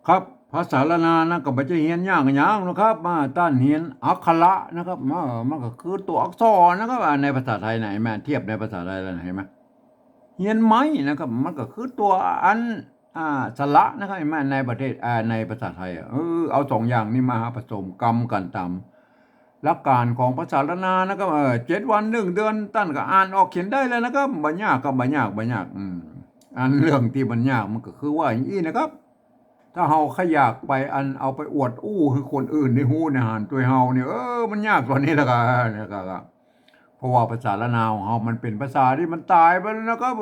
ครับภาษาละนานะก็บ่จะเฮียนยากหยังนะครับมาต้านเฮียนอักขระนะครับมันก็คือตัวอักษรนะครับในภาษาไทยน่ะเห็นไหมเทียบในภาษาไทยแล้วน่ะเห็นไหมเฮียนไม้นะครับมันก็คือตัวอันสระนะครับเห็นไหมในประเทศในภาษาไทยเอาสองอย่างนี้มาผสมกรรมกันตามหลักการของภาษาละนานะครับ7 วัน1 เดือนตั้นก็อ่านออกเขียนได้เลยนะครับบ่ยากก็บ่ยากอันเรื่องที่มันยากมันก็คือว่าอย่างนี้นะครับ ถ้าเฮาขยากไปอันเอาไปอวดอู้คือคนอื่นได้ฮู้ในหานตัวเฮาเนี่ยมันยากกว่านี้แล้วก็เนี่ยก็เพราะว่าภาษาละนาวของเฮามันเป็นภาษาที่มันตายไปแล้วนะครับ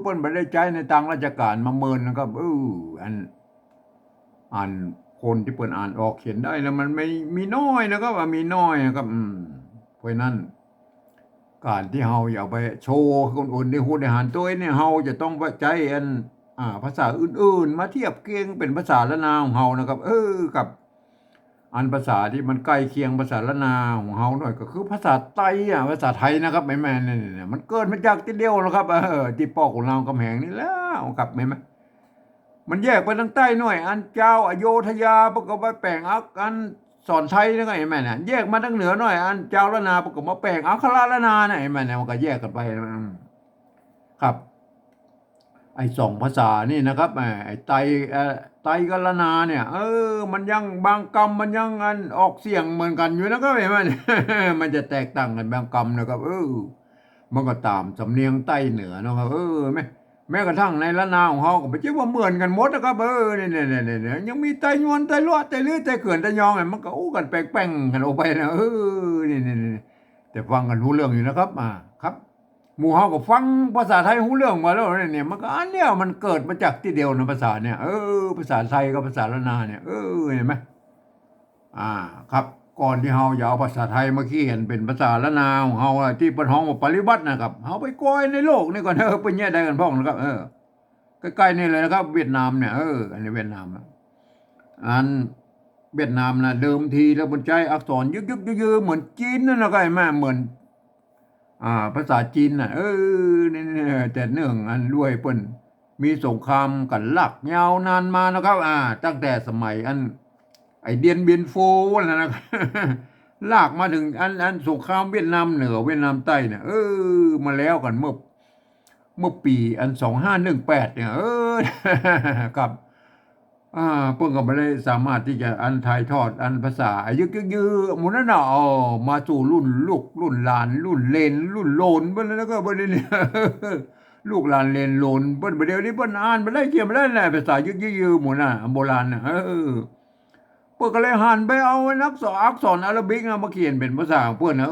เพิ่นบ่ได้ใช้ในทางราชการมาเมินนะครับอันอ่านคนที่เพิ่นอ่านออกเขียนได้แล้วมันไม่มีน้อยนะครับมีน้อยนะครับเพราะฉะนั้นการที่เฮาอย่าเอาไปโชว์ให้คนอื่นได้ฮู้ได้หานตัวเองเนี่ยเฮาจะต้องใช้อัน ภาษาอื่นๆมาเทียบเคียงเป็นภาษาละนาของเฮานะครับกับอันภาษาที่มันใกล้เคียงภาษาละนาของเฮาหน่อยก็คือภาษาไทยภาษาไทยนะครับแม่ๆนี่มันเกิดมาจากที่เดียวนะครับที่ปอกของเรากำแหงนี่แล้วครับแม่มันแยกไปทางใต้หน่อยอันเจ้าอโยธยาประกอบไปแปลงอักอันสอนไทยนะเห็นไหมเนี่ยแยกมาทางเหนือหน่อยอันเจ้าละนาประกอบมาแปลงอัคราละนาเนี่ยเห็นไหมเนี่ยมันก็แยกกันไปครับ ไอ้สองภาษานี่นะครับไอ้ไตกับละนาเนี่ยมันยังบางคำมันยังอันออกเสียงเหมือนกันอยู่นะครับเห็นไหมมันจะแตกต่างกันบางคำนะครับมันก็ตามสำเนียงใต้เหนือนะครับแม้กระทั่งในละนาของเขาก็ไม่ใช่ว่าเหมือนกันหมดนะครับเนี่ยยังมีไตยวนไตลวดไตลื้อไตเขื่อนไตยองมันก็อู้กันแปลงๆกันออกไปนะนี่แต่ฟังกันรู้เรื่องอยู่นะครับครับ หมู่เฮาก็ฟังภาษาไทยรู้เรื่องมาแล้วเนี่ยมันก็อันเนี้ยมันเกิดมาจากที่เดียวนะภาษาเนี่ยภาษาไทยกับภาษาละนาเนี่ยเห็นไหมอ่าครับก่อนที่เฮาจะเอาภาษาไทยมาเขียนเป็นภาษาละนาของเฮาที่เปิ้นฮ้องว่าปริวัตินะครับเฮาไปกอยในโลกนี่ก่อนเป็นแยกได้กันพ้องนะครับใกล้ๆนี่เลยนะครับเวียดนามเนี่ยอันนี้เวียดนามอันเวียดนามนะเดิมทีแล้วมันใช้อักษรยึกๆยือๆเหมือนจีนนั่นนะก็ไอ้แม่เหมือน ภาษาจีนน่ะนี่แต่เนื่องอันด้วยเปิ้นมีสงครามกันลักยาวนานมานะครับตั้งแต่สมัยอันไอเดียนเบียนโฟนั่นนะลากมาถึงอันสงครามเวียดนามเหนือเวียดนามใต้เนี่ยมาแล้วกันเมื่อปีอัน2518เนี่ยครับ เพิ่นก็บ่ได้สามารถที่จะอันถ่ายทอดอันภาษาอายึกยือหมู่นั้นน่ะมาสู่รุ่นลูกรุ่นหลานรุ่นเหลนรุ่นโหลนเบิ่นแล้วก็บ่ได้เนี่ยลูกหลานเหลนโหลนเพิ่นบ่เดี๋ยวนี้เพิ่นอ่านบ่ได้เขียนบ่ได้แหละภาษายึกยือหมู่นั้นน่ะโบราณน่ะเพิ่นก็เลยหันไปเอาอักษรอาราบิกมาเขียนเป็นภาษาของเพิ่นน่ะ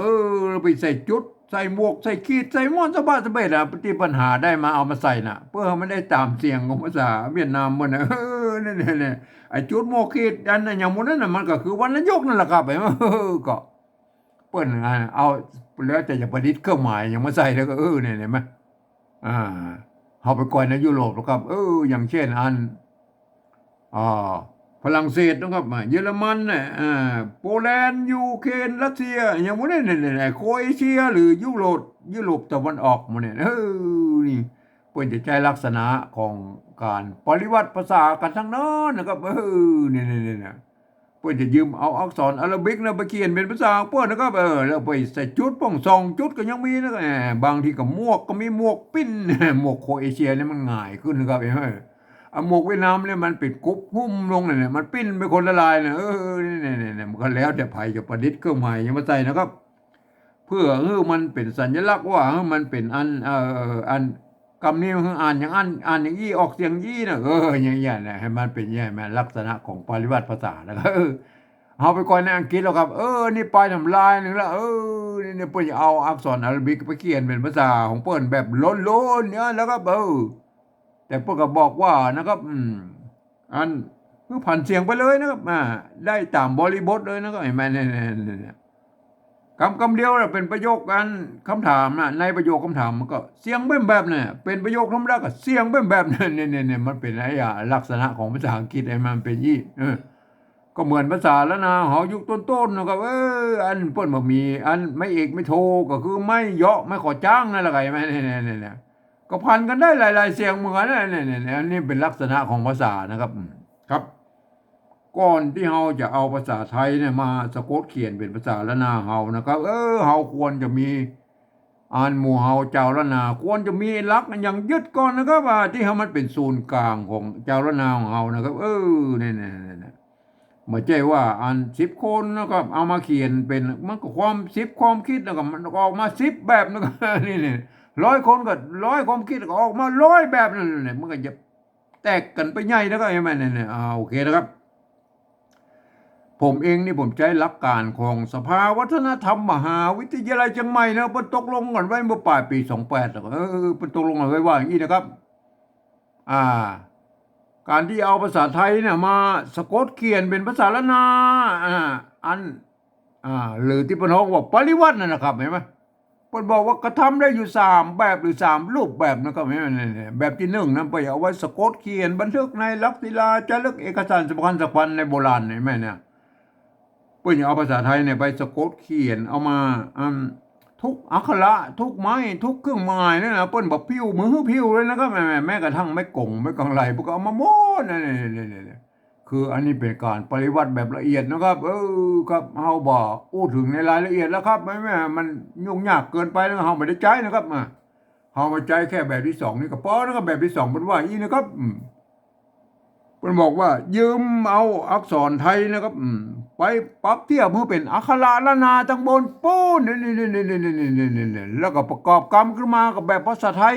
ไปใส่จุดใส่หมวกใส่ขีดใส่ม่อนสะบะสะเบ็ดที่ปัญหาได้มาเอามาใส่น่ะเพื่อให้มันได้ตามเสียงของภาษาเวียดนามมันน่ะนั่นๆไอ้จุดหมวกขีดอันนั้นอย่างหมู่นั้นน่ะมันก็คือวรรณยกนั่นแหละครับก็เพิ่นเอาแล้วแต่จะประดิษฐ์เครื่องหมายหยังมาใส่แล้วก็เนี่ยเห็นไหมอ่าเฮาไปก่อนในยุโรปแล้วครับอย่างเช่นอัน อ่าฝรั่งเศสนะครับเยอรมันเนี่ยโปแลนด์ยูเครนรัสเซียอย่างพวกนี้เนี่ยโครเอเชียหรือยุโรปตะวันออกหมดเนี่ยนี่เพิ่นจะใช้ลักษณะของการปริวัติภาษากันทั้งนั้นนะครับเนี่ยเพิ่นจะยืมเอาอักษรอาราบิกนะไปเขียนเป็นภาษาของเพิ่นนะครับแล้วไปใส่จุดป้องส่องจุดก็ยังมีนะบางทีก็หมวกก็มีหมวกปิ้นหมวกโครเอเชียเนี่ยมันง่ายขึ้นนะครับเห็นไหม หมวกเวียดนามเนี่ยมันปิดกรุ๊ปหุ้มลงเนี่ยมันปิ้นไปคนละลายเนี่ยนี่มันก็แล้วแต่ไผจะประดิษฐ์เครื่องหมายยังมาใส่นะครับเพื่อมันเป็นสัญลักษณ์ว่ามันเป็นอันคำนี้มันอ่านอย่างอ่านอย่างยี่ออกเสียงยี่นะอย่างเงี้ยนะให้มันเป็นอย่างนั้นลักษณะของปริวัติภาษานะครับเอาไปก่อนในอังกฤษแล้วครับนี่ไปทำลายนึงแล้วนี่เพิ่นจะเอาอักษรอาหรับิกไปเขียนเป็นภาษาของเพิ่นแบบล้นๆเนี่ยแล้วก็แต่เพิ่นก็บอกว่านะครับอันคือผ่านเสียงไปเลยนะครับได้ตามบริบทเลยนะครับเห็นไหมเนี่ยคำเดียวน่ะเป็นประโยคกันคำถามน่ะในประโยคคำถามมันก็เสียงแบบเนี่ยเป็นประโยคธรรมดาก็เสียงแบบเนี่ยมันเป็นไอ้ลักษณะของภาษาอังกฤษไอ้มันเป็นยี่ก็เหมือนภาษาละนาหอยุคต้นๆนะครับอันเพิ่นบ่มีอันไม่เอกไม่โทก็คือไม่เหาะไม่ขอจ้างนั่นแหละไงแม่เนี่ยๆก็พันกันได้หลายๆเสียงเหมือนกันเนี่ยอันนี้เป็นลักษณะของภาษานะครับครับ ก่อนที่เราจะเอาภาษาไทยเนี่ยมาสะกดเขียนเป็นภาษาละนาเฮานะครับเราควรจะมีอ่านหมู่เฮาเจ้าละนาควรจะมีหลักอย่างยึดก่อนนะครับว่าที่เฮามันเป็นศูนย์กลางของเจ้าละนาของเฮานะครับเนี่ยไม่ใช่ว่าอัน10 คนนะครับเอามาเขียนเป็นมันก็ความความคิดแล้วก็มันก็ออกมา10 แบบนะครับนี่100 คนก็100 ความคิดก็ออกมา100 แบบนั่นแหละมันก็จะแตกกันไปใหญ่นะครับเห็นไหมเนี่ยโอเคนะครับผมเองนี่ผมใช้หลักการของสภาวัฒนธรรมมหาวิทยาลัยเชียงใหม่นะเพิ่นตกลงกันไว้เมื่อปลายปี28แล้วก็เพิ่นตกลงกันไว้ว่าอย่างนี้นะครับอ่า การที่เอาภาษาไทยเนี่ยมาสะกดเขียนเป็นภาษาละนาอันหรือที่เพิ่นเฮาว่าปริวัตินั่นนะครับเห็นไหมเพิ่นบอกว่ากระทำได้อยู่3 แบบหรือ3 รูปแบบนะครับเห็นไหมเนี่ยแบบที่1นั้นไปเอาไว้สะกดเขียนบันทึกในหลักศิลาจารึกเอกสารสำคัญในโบราณเห็นไหมเนี่ยเพิ่นเอาภาษาไทยเนี่ยไปสะกดเขียนเอามาทุกอักขระทุกไม้ทุกเครื่องหมายเนี่ยนะเปิ้นบอกพิ้วมือพิ้วเลยนะครับแม้กระทั่งไม่กงไม่กังไหลพวกเอามาโม้นี่คืออันนี้เป็นการปฏิวัติแบบละเอียดนะครับครับเฮาบ่อู้ถึงในรายละเอียดแล้วครับไม่มันยุ่งยากเกินไปแล้วเฮาไม่ได้ใจนะครับเฮามาใจแค่แบบที่2นี่ก็พอนะครับแบบที่2เพิ่นว่าอีนะครับมันบอกว่ายืมเอาอักษรไทยนะครับไปปรับเทียบเพื่อเป็นอักขระละนาตั้งบนปูนนี่แล้วก็ประกอบกรรมขึ้นมากับแบบภาษาไทย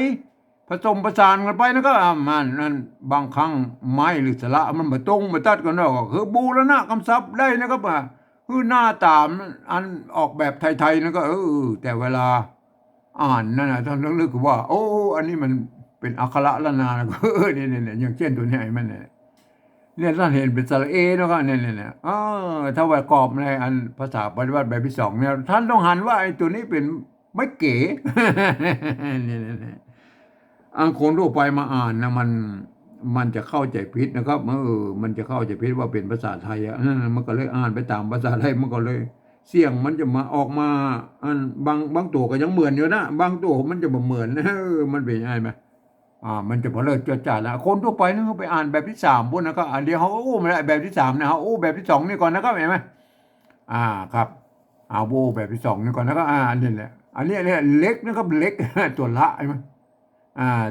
ผสมผสานกันไปนะครับมันนั่นบางครั้งไม้หรือสระมันมาตรงมาตัดกันเนาะก็คือบูรณะคำศัพท์ได้นะครับคือหน้าตามอันออกแบบไทยๆนะก็แต่เวลาอ่านนั่นนะท่านต้องนึกว่าโอ้อันนี้มันเป็นอักขระละนานะนี่อย่างเช่นตัวนี้ไอ้มันเนี่ยท่านเห็นเป็นสระเอนะครับเนี่ยถ้าว่ากรอบในอันภาษาปฏิบัติแบบที่2เนี่ยท่านต้องหันว่าไอ้ตัวนี้เป็นไม่เก๋เนี่ยคนทั่วไปมาอ่านนะมันจะเข้าใจผิดนะครับมันจะเข้าใจผิดว่าเป็นภาษาไทยมันก็เลยอ่านไปตามภาษาไทยมันก็เลยเสียงมันจะมาออกมาอันบางตัวก็ยังเหมือนอยู่นะบางตัวมันจะบ่เหมือนมันเป็นยังไงไหมมันจะพอเลิกจดจ่าแล้วคนทั่วไปนึกเขาไปอ่านแบบที่3พุ่นนะก็อันเดียวเขาไม่ได้แบบที่3นะเขาแบบที่2นี่ก่อนนะครับเห็นไหมครับแบบที่2นี่ก่อนแล้วก็อันนี้แหละอันนี้เนี่ยเล็กนะครับเล็กตัวละใช่ไหม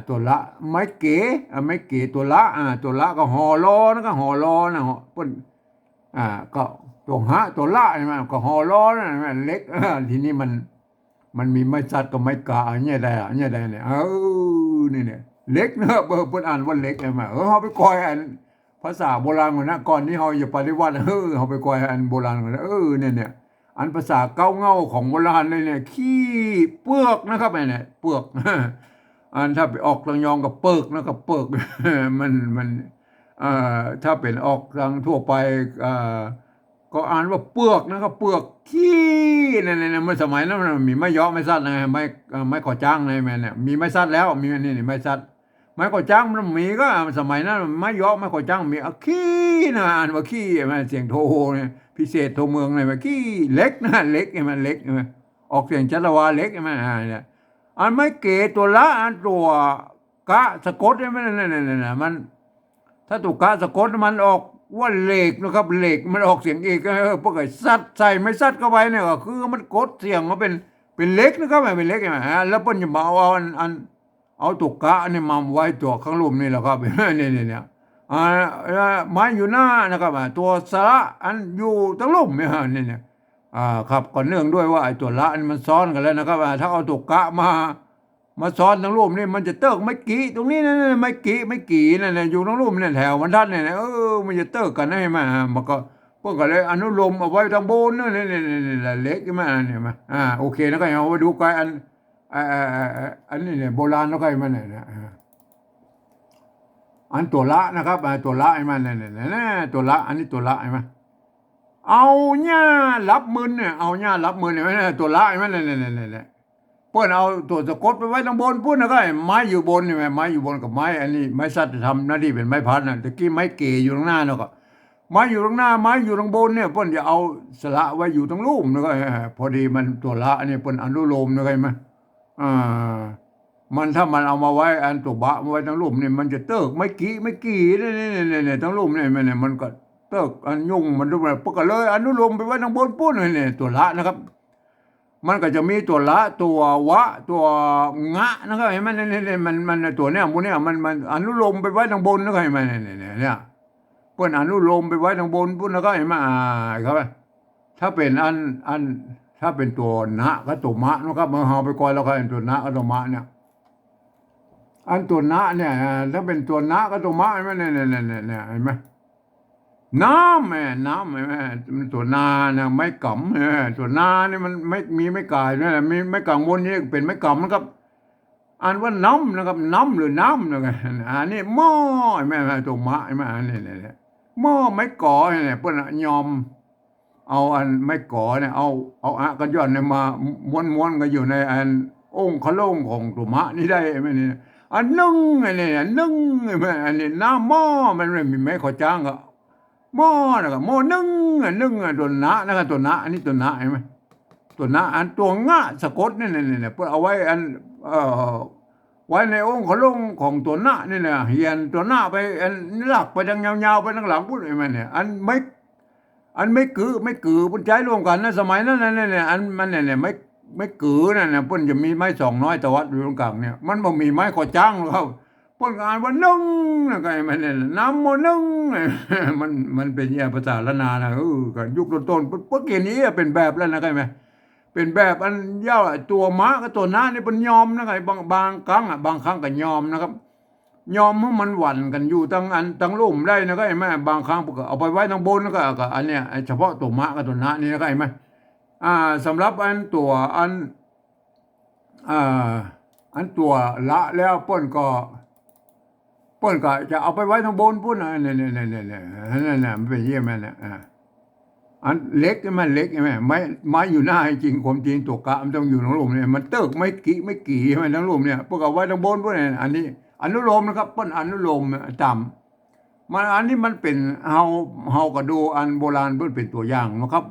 ตัวละไม้เก๋ไม้เก๋ตัวละตัวละก็ห่อรอนะก็ห่อรอนะพุ่นก็ตัวหะตัวละใช่ไหมก็ห่อรอนะเล็กทีนี้มันมีไม้ซัดกับไม้กาเนี่ยได้เนี่ยเนี่ยเล็กนะเพิ่นอ่านว่าเล็กใช่ไหมเฮาไปคอยอันภาษาโบราณก่อนนะก่อนที่เฮาจะปฏิวัติเฮาไปคอยอันโบราณก่อนเนี่ยอันภาษาเก้าเง่าของโบราณเลยเนี่ยขี้เปลือกนะครับเนี่ยเปลือกอันถ้าไปออกทางยองกับเปิกนะครับเปิกมันถ้าเป็นออกทางทั่วไปก็อ่านว่าเปลือกนะครับเปลือกขี้เนี่ยเมื่อสมัยนั้นมันมีไม้ยอไม้ซัดนะไม้ก่อจ้างในแม่เนี่ยมีไม้ซัดแล้วมีนี่ไม้ซัดไม้ก่อจ้างมันมีก็สมัยนั้นไม้ยอไม้ก่อจ้างมีขี้นะอ่านว่าขี้มันเสียงโทเนี่ยพิเศษโทเมืองเลยว่าขี้เล็กนะเล็กมันเล็กออกเสียงชัดวาเล็กมันเนี่ยอันไม่เกตัวละอันตัวกะสะกดเนี่ยมันถ้าตัวกะสะกดมันออกว่าเหล็กนะครับเหล็กมันออกเสียงเอกพวกไอ้ซัดใส่ไม่ซัดเข้าไปเนี่ยก็คือมันกดเสียงมาเป็นเล็กนะครับเป็นเล็กแล้วเพิ่นจะมาเอาตัวกะนี่มาไว้ตัวข้างลุ่มนี่แหละครับเนี่ยไม้อยู่หน้านะครับตัวสระอันอยู่ตั้งลุ่มเนี่ยครับก็เนื่องด้วยว่าไอ้ตัวละนี่มันซ้อนกันแล้วนะครับถ้าเอาตัวกะมาซ้อนทั้งรูปนี่มันจะเติกไม่กี่ตรงนี้นั่นไม่กี่นั่นอยู่ทั้งรูปนี่แถวบรรทัดเนี่ยมันจะเติกกันให้มามันก็พวกก็เลยอนุโลมเอาไว้ทางบนนี่เล็กมาเนี่ยมาโอเคแล้วก็เอาไปดูกันอันนี้เนี่ยโบราณแล้วก็มันเนี่ยอันตัวละนะครับตัวละไอ้มันเนี่ยตัวละอันนี้ตัวละไอ้มันเอาเนี่ยรับมือเนี่ยเอาเนี่ยรับมือเนี่ยตัวละไอ้มันเนี่ยเพื่อนเอาตัวสะกดไปไว้ตรงบนพูดนะก็ไม้อยู่บนนี่ไม้อยู่บนกับไม้อันนี้ไม้สัตว์ทำหน้าที่เป็นไม้พัดนะตะกี้ไม้เกยอยู่ตรงหน้าเนาะก็ไม้อยู่ตรงหน้าไม้อยู่ตรงบนเนี่ยเพื่อนจะเอาสละไว้อยู่ตรงลุ่มนะก็พอดีมันตัวละเนี่ยเพื่อนอนุโลมนะก็ไหมมันถ้ามันเอามาไว้อันตัวบะมาไว้ตรงลุ่มเนี่ยมันจะเติกไม่กี่เนี่ยตรงลุ่มเนี่ยมันก็ เติกอันยุ่งมันดูแบบก็เลยอนุโลมไปไว้ทางบนปุ้นเนี่ยตัวละนะครับ มันก็จะมีตัวละตัววะตัวงะนะครับเห็นไหมเนี่ยมันตัวเนี้ยมูเนี่ยมันอนุโลมไปไว้ทางบนนะครับเห็นไหมเนี่ยเปิ้นอนุโลมไปไว้ทางบนปุ้นแล้วก็เห็นไหมครับถ้าเป็นอันถ้าเป็นตัวนะก็ตัวมะนะครับมาหาไปก่อนแล้วก็เป็นตัวนะก็ตัวมะเนี่ยอันตัวนะเนี่ยถ้าเป็นตัวนะก็ตัวมะเห็นไหมเนี่ยเห็นไหมน้ำแม่มันตัวนาเนี่ยไม่กำตัวนาเนี่ยมันไม่มีไม่กายนี่แหละมีไม่กังวลนี่เป็นไม่กำนะครับอ่านว่าน้ำนะครับน้ำหรือน้ำนะครับอันนี้หม้อแม่ตัวมะแม่อันนี้เนี่ยหม้อไม่ก่อเนี่ยเพื่อนยอมเอาอันไม่ก่อเนี่ยเอาอะกันย้อนเนี่ยมาม้วนกันอยู่ในอันองค์ขลุ่งของตัวมะนี่ได้ไหมเนี่ยอันนึ่งอันนี้นึ่งแม่อันนี้น้ำหม้อมันไม่มีไม่ขอจ้างก็หม้อนะครับหม้อนึ่งตัวนะครับตัวอันนี้ตัวเห็นไหมตัวอันตัวงะสะกดนี่เพื่อเอาไว้อันไว้ในองค์ขลุ่งของตัวนี่เนี่ยเฮียนตัวไปอันหลักไปทางยาวๆไปทางหลังพูดไอ้มันเนี่ยอันไม่กือปุ่นใจรวมกันนะสมัยนั้นเนี่ยอันมันเนี่ยไม่กือเนี่ยปุ่นจะมีไม้200ตะวัดอยู่ตรงกลางเนี่ยมันบ่มีไม้ขอจ้างหรอกปุ่นอ่านว่านึ่งนะก็ไอ้มันเนี่ยน้ำโมนึ่งมันเป็นเนี่ยภาษาละนานะก็ยุคต้นๆปุ๊บเกี่ยนี้เป็นแบบแล้วนะก็ไอ้เป็นแบบอันย่าตัวม้ากับตัวน้านี่เป็นยอมนะไงบางครั้งบางครั้งก็ยอมนะครับยอมให้มันหวั่นกันอยู่ตั้งลุ่มได้นะก็ไอ้แม่บางครั้งก็เอาไปไว้ทางบนแล้วก็อันเนี้ยเฉพาะตัวม้ากับตัวน้านี่นะก็ไอ้แม่สำหรับอันตัวอันตัวละแล้วป้นก็จะเอาไปไว้ทางบนพุ่นเนี่ยมันเป็นเยี่ยมแม่เนี่ยอันเล็กใช่ไหมเล็กใช่ไหมไม้อยู่หน้าจริงความจริงตัวกะมันต้องอยู่ทั้งลมเนี่ยมันเติกไม่กี่ใช่ไหมทั้งลมเนี่ยพวกเอาไว้ทั้งบนพวกเนี่ยอันนี้อนุโลมนะครับเปิ้นอนุโลมต่ำมันอันนี้มันเป็นเฮาก็ดูอันโบราณเปิ้นเป็นตัวอย่างนะครับ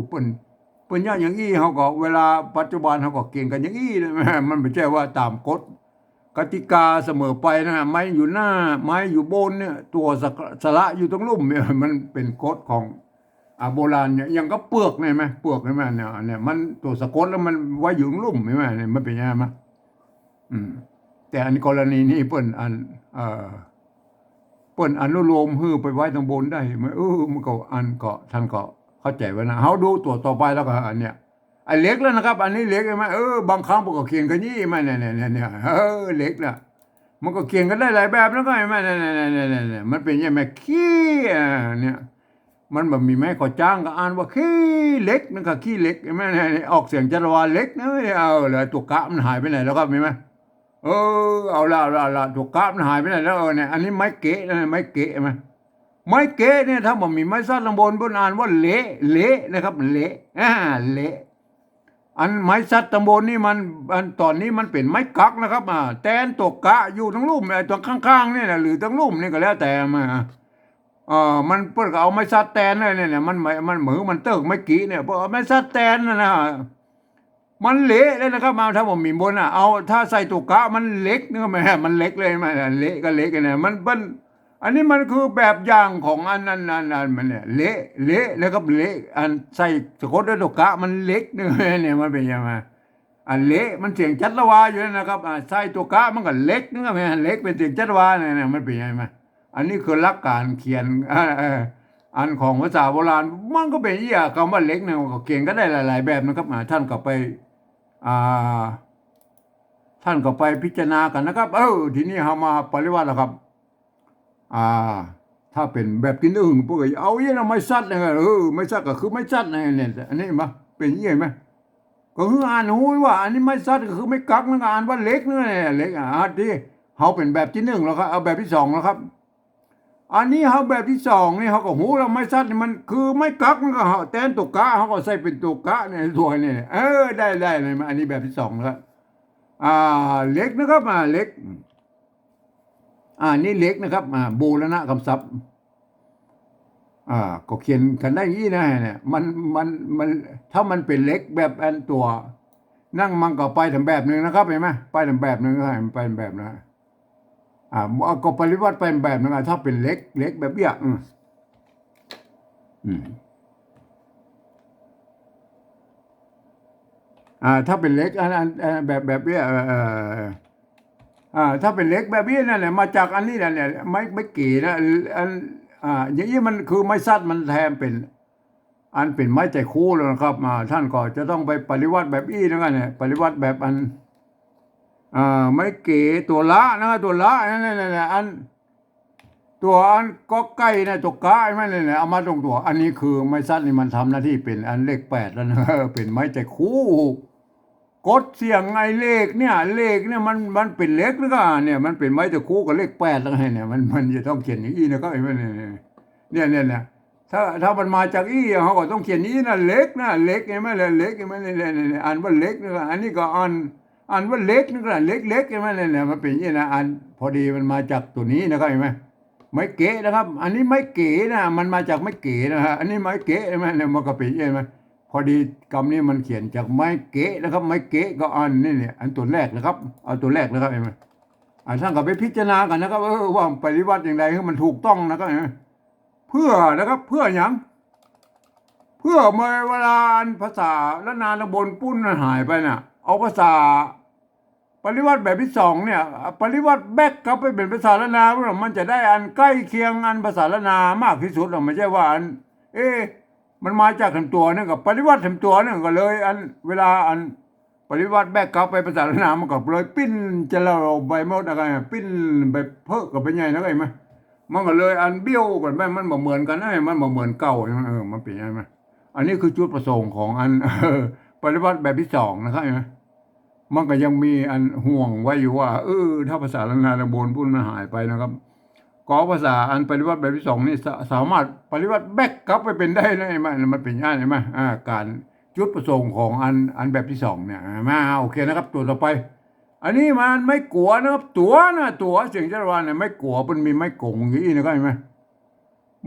เปิ้นอย่างอี้เฮาก็เวลาปัจจุบันเฮาก็เก่งกันอย่างอี้เลยมันไม่ใช่ว่าตามกฎกติกาเสมอไปนะไม้อยู่หน้าไม้อยู่บนเนี่ยตัวสระอยู่ตรงลุ่มเนี่ยมันเป็นกฎของโบราณเนี่ยยังก็เปลือกเนี่ยไหมเปลือกเนี่ยเนี่ยมันตัวสะกดแล้วมันไว้อยู่ลุ่มใช่ไหมเนี่ยมันเป็นยังไงมั้ยแต่อันกรณีนี้เปิ้นเปิ้นอนุโลมฮื้อไปไว้ทางบนได้มั้ยมันก็ท่านก็เข้าใจไว้นะเฮาดูตัวต่อไปแล้วก็อันเนี้ยไอ้เล็กแล้วนะครับอันนี้เล็กใช่มั้ยบางครั้งพวกก็เขียนกันนี่มั้ยเนี่ยเล็กน่ะมันก็เขียนกันได้หลายแบบแล้วก็ใช่มั้ยเนี่ยมันเป็นยังไงขี้เนี่ยมันแบบมีไม้ขอจ้างก็อ่านว่าขี้เล็กนั่นก็ขี้เล็กใช่ไหมออกเสียงจรวาเล็กนะเลยตัวกะมันหายไปไหนแล้วครับมีไหมเอาละตัวกะมันหายไปไหนแล้วเนี่ยอันนี้ไม้เก๋นะไม้เก๋ไหมไม้เก๋เนี่ยถ้ามันมีไม้สั้นลงบนอ่านว่าเละนะครับเละอันไม้ซัดตำบลนี่มันตอนนี้มันเป็นไม้กักนะครับแตนตัวกะอยู่ทั้งลุ่มไอ้ตัวข้างๆนี่นะหรือทั้งลุ่มนี่ก็แล้วแต่มามันเปิ้นก็เอาไม้ซัดแตนเนี่ยมันเหมือนมันเติกไม่กี่เนี่ยพอเอาไม้ซัดแตนนะมันเละเลยนะครับมาถ้าผมมีบนเอาถ้าใส่ตุกะมันเล็กนึกไหมมันเล็กเลยมันเละก็เล็กเนี่ยมันอันนี้มันคือแบบอย่างของอันนั้นมันเนี่ยเละแล้วก็เละอันใส่สะกดด้วยตุกะมันเล็กนึกเนี่ยมันเป็นยังไงอันเละมันเสียงจัตวาอยู่นะครับใส่ตุกะมันก็เล็กนึกไหมเล็กเป็นเสียงจัตวาเนี่ยมันเป็นยังไงอันนี้คือหลักการเขียนอันของภาษาโบราณมันก็เป็นคำว่าเล็กเนี่ยก็เขียนก็ได้หลายๆแบบนะครับท่านก็ไปท่านก็ไปพิจารณากันนะครับทีนี้เรามาปริวัติแล้วครับถ้าเป็นแบบกินอึ่งพวกเอาเราไม่ซัดเลยไม่ซัดก็คือไม่ซัดเนี่ยอันนี้มาเป็นยังไงไหมก็คืออ่านหูว่าอันนี้ไม่ซัดก็คือไม่กักนั่นอ่านว่าเล็กเนี่ยเล็กที่เขาเป็นแบบที่1แล้วครับเอาแบบที่2แล้วครับอันนี้เขาแบบที่2นี่เขาก็หูเราไม่ซัดมันคือไม่กักมันก็แทนตุกะเขาก็ใส่เป็นตุกะในตัวนี่ได้เลยอันนี้แบบที่2นะครับเล็กนะครับเล็กนี่เล็กนะครับบูรณะคำศัพท์ก็เขียนกันได้อย่างนี้นะเนี่ยมันถ้ามันเป็นเล็กแบบอันตัวนั่งมันก็ไปทำแบบนึงนะครับเห็นไหมไปทำแบบนึงก็ไปแบบนะก็ปริวัติไปแบบนึงถ้าเป็นเล็กแบบเบี้ย อืมถ้าเป็นเล็กแบบเนี้ยถ้าเป็นเล็กแบบนี้นั่นแหละมาจากอันนี้นั่นแหละไม่กี่นะอันอย่างนี้มันคือไม้ซัดมันแทนเป็นอันเป็นไม้ใจคู่แล้วนะครับท่านก็จะต้องไปปฏิวัติแบบอี้นะครับเนี่ยปฏิวัติแบบอันไม่เก๋ตัวละนะตัวละนั่นอันตัวอันก็ใกล้นะตัวก้าไม่เลยเนี่ยเอามาตรงตัวอันนี้คือไม้ซัดนี่มันทำหน้าที่เป็นอันเลขแปดแล้วนะเป็นไม้ใจคู่กดเสียงไอ้เลขเนี่ยมันเป็นเลขนะก็เนี่ยมันเป็นไม้ตะคู่กับเลขแปดแล้วไงเนี่ยมันจะต้องเขียนอย่างนี้นะก็ไอ้มันเนี่ยถ้ามันมาจากอีเขาก็ต้องเขียนนี้นะเล็กนะเล็กไงไม่เลยเล็กไงไม่เลยเนี่ยอ่านว่าเล็กนะอันนี้ก็อ่านว่าเล็กนะก็เล็กไงไม่เลยเนี่ยมันเป็นอย่างนี้นะอ่านพอดีมันมาจากตัวนี้นะครับเห็นไหมไม้เก๋นะครับอันนี้ไม้เก๋นะมันมาจากไม้เก๋นะฮะอันนี้ไม้เก๋ใช่ไหมเนี่ยมันก็เป็นอย่างนี้ไหม พอดีคำนี้มันเขียนจากไม้เก๋นะครับไม้เก๋ก็อันนี่เนี่ยอันตัวแรกนะครับเอาตัวแรกนะครับเห็นไหมท่านก็ไปพิจารณากันนะครับว่าปฏิวัติอย่างไรให้มันถูกต้องนะครับเห็นไหมเพื่อนะครับเพื่ออย่างเพื่อเมื่อเวลาภาษาละนานตะบนปุ้นมันหายไปน่ะเอาภาษาปฏิวัติแบบที่สองเนี่ยปฏิวัติแบกกลับไปเป็นภาษาละนามันจะได้อันใกล้เคียงอันภาษาละนามากที่สุดหรอไม่ใช่ว่าอันมันมาจากทำตัวนั่นกับปฏิวัติทำตัวนั่นก็เลยอันเวลาอันปฏิวัติแบกกลับไปภาษาละนามันก็เลยปิ้นจะเราใบมดอะไรปิ้นไปเพิกกับไปใหญ่นะไอ้ไหมมันก็เลยอันเบี้ยวกันไปมันบ่เหมือนกันนะมันบ่เหมือนเก่ามันเป็นยังไงอันนี้คือจุดประสงค์ของอันปฏิวัติแบบที่สองนะครับมันก็ยังมีอันห่วงไว้อยู่ว่าถ้าภาษาละนาตะโบนพูดมันหายไปนะครับก็ภาษาอันปฏิวัติแบบที่สองนี่สามารถปฏิวัติแบกกลับไปเป็นได้นะมันเป็นอย่างไรไหมการจุดประสงค์ของอันแบบที่สองเนี่ยมาโอเคนะครับตัวต่อไปอันนี้มันไม่กลัวนะครับตัวเสียงจักรวาลเนี่ยไม่กลัวมันมีไม่กงอย่างนี้นะครับเห็นไหม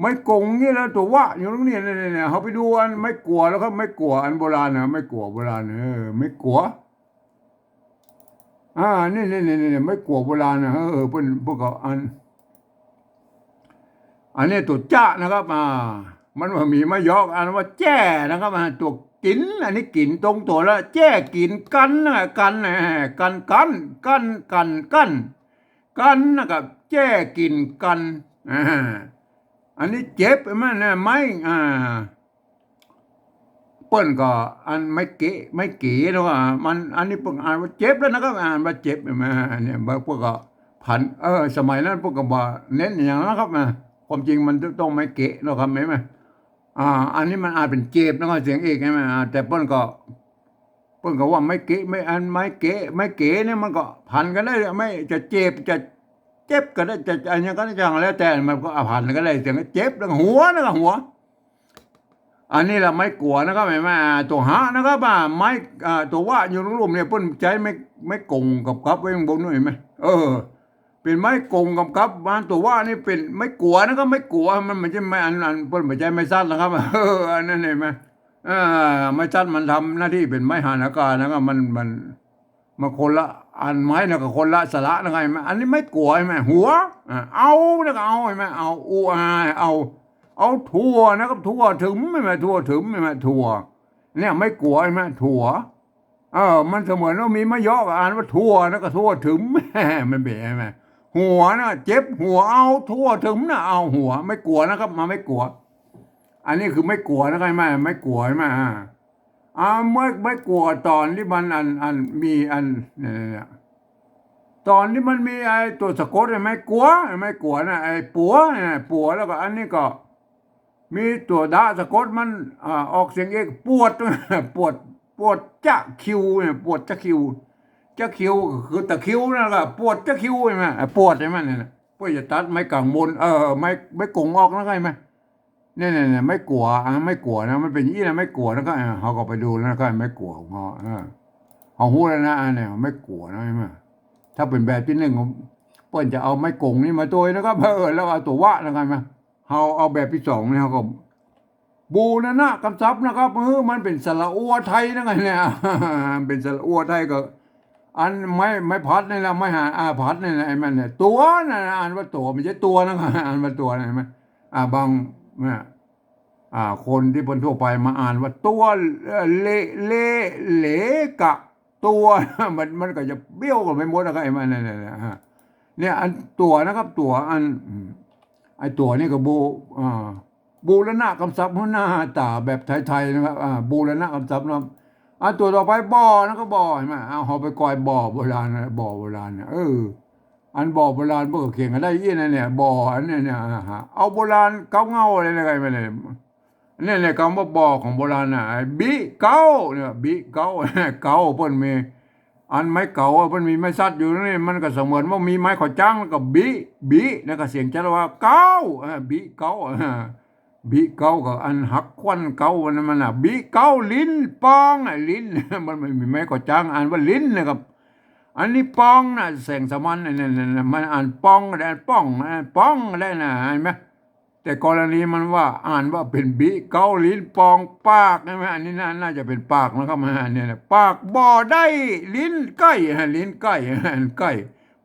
ไม่กงนี่แล้วตัวว่าอยู่ตรงนี้เนี่ยเขาไปดูอันไม่กลัวแล้วก็ไม่กลัวอันโบราณนะไม่กลัวโบราณไม่กลัว นี่ไม่กลัวโบราณนะเป็นพวกอันนี้ตัวจ้านะครับมันว่ามีมายอกอันว่าแจ้นะครับตัวกินอันนี้กินตรงตัวแล้วแจ้กินกันนะกันกันนะครับแจ้กินกันอันนี้เจ็บมันนะไม่เปิ้นก็อันไม่เก๋แล้วมันอันนี้พวกอ่านว่าเจ็บแล้วนะครับอ่านว่าเจ็บมาเนี่ยพวกก็ผันสมัยนั้นพวกก็บ่เน้นอย่างนั้นครับความจริงมันต้องไม่เก๋แล้วครับไหมอันนี้มันอาจเป็นเจ็บแล้วก็เสียงเอกใช่ไหมแต่เปิ้นก็ว่าไม่เก๋ไม่อันไม่เก๋เนี่ยมันก็ผันกันได้ไม่จะเจ็บก็ได้จะอันนี้ก็ได้อย่างแล้วแต่มันก็ผันกันได้เสียงเจ็บแล้วหัวนะครับหัว อันนี้เราไม่กลัวนะครับไม่ตัวหานะครับไม่ตัวว่าอยู่ในรูปเนี่ยเพิ่นใจไม่กงกับไว้ข้างบนนู่นเห็นไหมเป็นไม้กงกับมันตัวว่านี่เป็นไม่กลัวนะครับไม่กลัวมันไม่ใช่ไม่อันเพิ่นไม่ใช่ไม่สั้นนะครับอันนั้นเห็นไหมไม่สั้นมันทำหน้าที่เป็นไม้หานอากาศนะครับมันคนละอันไม้นะกับคนละสระนะครับเห็นไหมอันนี้ไม่กลัวเห็นไหมหัวเอาแล้วก็เอาเห็นไหมเอาเอาถั่วนะครับถั่วถึงไม่มาถั่วถึงไม่มาถั่วเนี่ยไม่กลัวใช่ไหมถั่วมันเสมือนว่ามีมะยอกอ่านว่าถั่วนะก็ถั่วถึงแม่มันเบ๋ใช่ไหมหัวนะเจ็บหัวเอาถั่วถึงนะเอาหัวไม่กลัวนะครับมาไม่กลัวอันนี้คือไม่กลัวนะครับไม่กลัวใช่ไหมไม่กลัวตอนที่มันมีเนี่ยตอนที่มันมีไอ้ตัวสะกดไม่กลัวนะไอ้ปัวแล้วก็อันนี้ก็ มีตัวดาสะกดมันออกเสียงเอกปวดปวดจะคิวเนี่ยปวดจะคิวคือตะคิวนะครับปวดจะคิวใช่ไหมปวดใช่ไหมเนี่ยปวดจะตัดไม่กังมนไม่กงออกนะใช่ไหมเนี่ยไม่กลัวไม่กลัวนะมันเป็นยี่นะไม่กลัวนะก็เขาก็ไปดูแล้วก็ไม่กลัวเขาหูแล้วนะเนี่ยไม่กลัวนะใช่ไหมถ้าเป็นแบบที่หนึ่งเปิ้นจะเอาไม่กงนี่มาตัวนะครับแล้วเอาตัววะนะครับมาเอาแบบที่สองเนี่ยเขาก็บูนะคำศัพท์นะครับมันเป็นสระอัวไทยนะไงเนี่ยเป็นสระอัวไทยก็อันไม่พัดนี่ละไม่หาพัดนี่นะไอ้มันเนี่ยตัวนะอ่านว่าตัวไม่ใช่ตัวนะอ่านว่าตัวนะไหมบางเนี่ย คนที่คนทั่วไปมาอ่านว่าตัวเลเลเหลกะตัว มันก็จะเบี้ยวกันไปหมดนะครับไอ้มันเนี่ยฮะเนี่ยอันตัวนะครับตัวอันไอ้ตัวนี่ก็บูรณะคำศัพท์หัวหน้าตาแบบไทยๆนะครับบูรณะคำศัพท์นะตัวต่อไปบ่อนะก็บ่อเห็นไหมเอาไปกอยบ่อโบราณนะบ่อโบราณเนี่ยอันบ่อโบราณเมื่อเขียนกันได้ยี่นะเนี่ยบ่ออันเนี่ยฮะเอาโบราณเก้าเงาอะไรอะไรไปเลยเนี่ยคำว่าบ่อของโบราณน่ะบิเก้าเนี่ยบิเก้าเก้าเพิ่นมีอันไม้เก่าเพิ่นมีไม้ซัดอยู่นี่มันก็เสมือนว่ามีไม้ขอจ้างแล้วก็บิแล้วก็เสียงจัดว่าเก้าบิเก้าบิเก้าก็อันหักควันเก้ามันน่ะบิเก้าลิ้นปองลิ้นมันไม่มีไม้ขอจ้างอ่านว่าลิ้นนะครับอันนี้ปองนะแสงสะมันเนี่ยมันอ่านปองได้ป้องป้องได้นะเห็นไหมแต่กรณีมันว่าอ่านว่าเป็นบิเกาลิ้นปองปากใช่ไหมอันนี้น่าจะเป็นปากนะครับเนี่ยปากบ่อได้ลิ้นใกล้ลิ้นใกล้ใกล้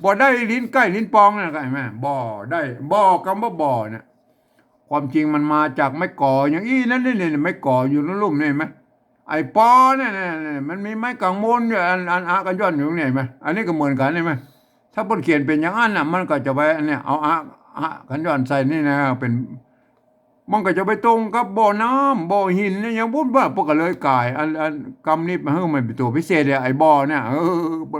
บ่อได้ลิ้นใกล้ลิ้นปองนะใช่ไหมบ่อได้บ่อคำว่าบ่อเนี่ยความจริงมันมาจากไม้ก่ออย่างอี้นั่นนี่ไม้ก่ออยู่ในลุ่มนี่ไหมไอ้ปอเนี่ยมันมีไม้กังมนอยู่อันอากันย้อนอยู่เนี่ยไหมอันนี้ก็เหมือนกันใช่ไหมถ้าบนเขียนเป็นอย่างนั้นน่ะมันก็จะไปเนี่ยเอาอากันย้อนใส่นี่นะเป็นมันก็จะไปตรงกับบ่อน้ำบ่อหินเนี่ยอย่างบุญว่าพวกก็เลยกายอันกำนี้มันเป็นตัวพิเศษเลยไอ้บ่อเนี่ย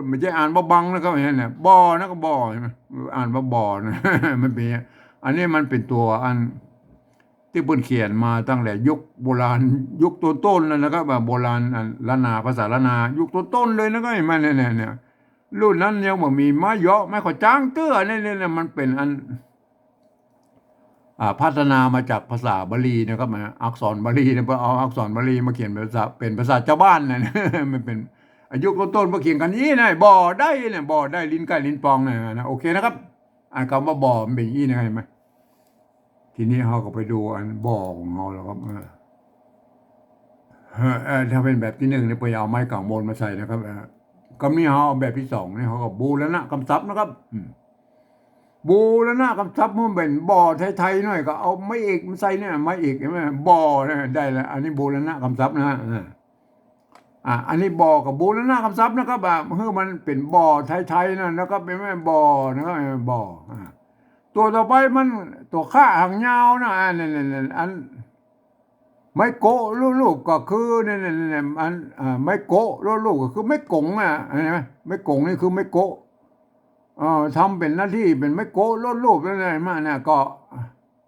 มันจะอ่านบ่บังนะครับเนี่ยบ่อนะก็บ่อใช่ไหมอ่านว่าบ่อนะมันเป็นอันนี้มันเป็นตัวอันที่เพิ่นเขียนมาตั้งแต่ยุคโบราณยุคต้นๆแล้วนะครับแบบโบราณล้านนาภาษาล้านนายุคต้นๆเลยนะก็เห็นไหมเนี่ยรุ่นนั้นยังบ่มีไม้เยาะไม้ขอจ้างเตื้อเนี่ยมันเป็นอันพัฒนามาจากภาษาบาลีนะครับอักษรบาลีเนี่ยเอาอักษรบาลีมาเขียนเป็นภาษาชาวบ้านนะมันเป็นอายุต้นๆมาเขียนกันนี่นะบ่อได้เนี่ยบ่อได้ลิ้นใกล้ลิ้นปองนะโอเคนะครับคำว่าบ่อมันเป็นอย่างนี้นะเห็นไหมทีนี้เราก็ไปดูอันบ่อของเราแล้วครับถ้าเป็นแบบที่หนึ่งเนี่ยไปเอาไม้กางโมลมาใส่นะครับก็มีเขาเอาแบบที่สองเนี่ยเขาก็บูรณะคำศัพท์นะครับบูรณะคำศัพท์มันเป็นบ่อไทยๆหน่อยก็เอาไม้เอกมาใส่เนี่ยไม้เอกใช่ไหมบ่อเนี่ยได้แล้วอันนี้บูรณะคำศัพท์นะอันนี้บ่อกับบูรณะคำศัพท์นะครับมันเป็นบ่อไทยๆนั่นนะครับเป็นแม่บ่อนะครับบ่อตัวต่อไปมันตัวข้าหางยาวนะอันไม่โกะลูกก็คือเนี่ยอันไม่โกะลูกก็คือไม่กงเห็นไหมไม่กงนี่คือไม่โกะทำเป็นหน้าที่เป็นไม่โกะลูกอะไรมาเนี่ยก็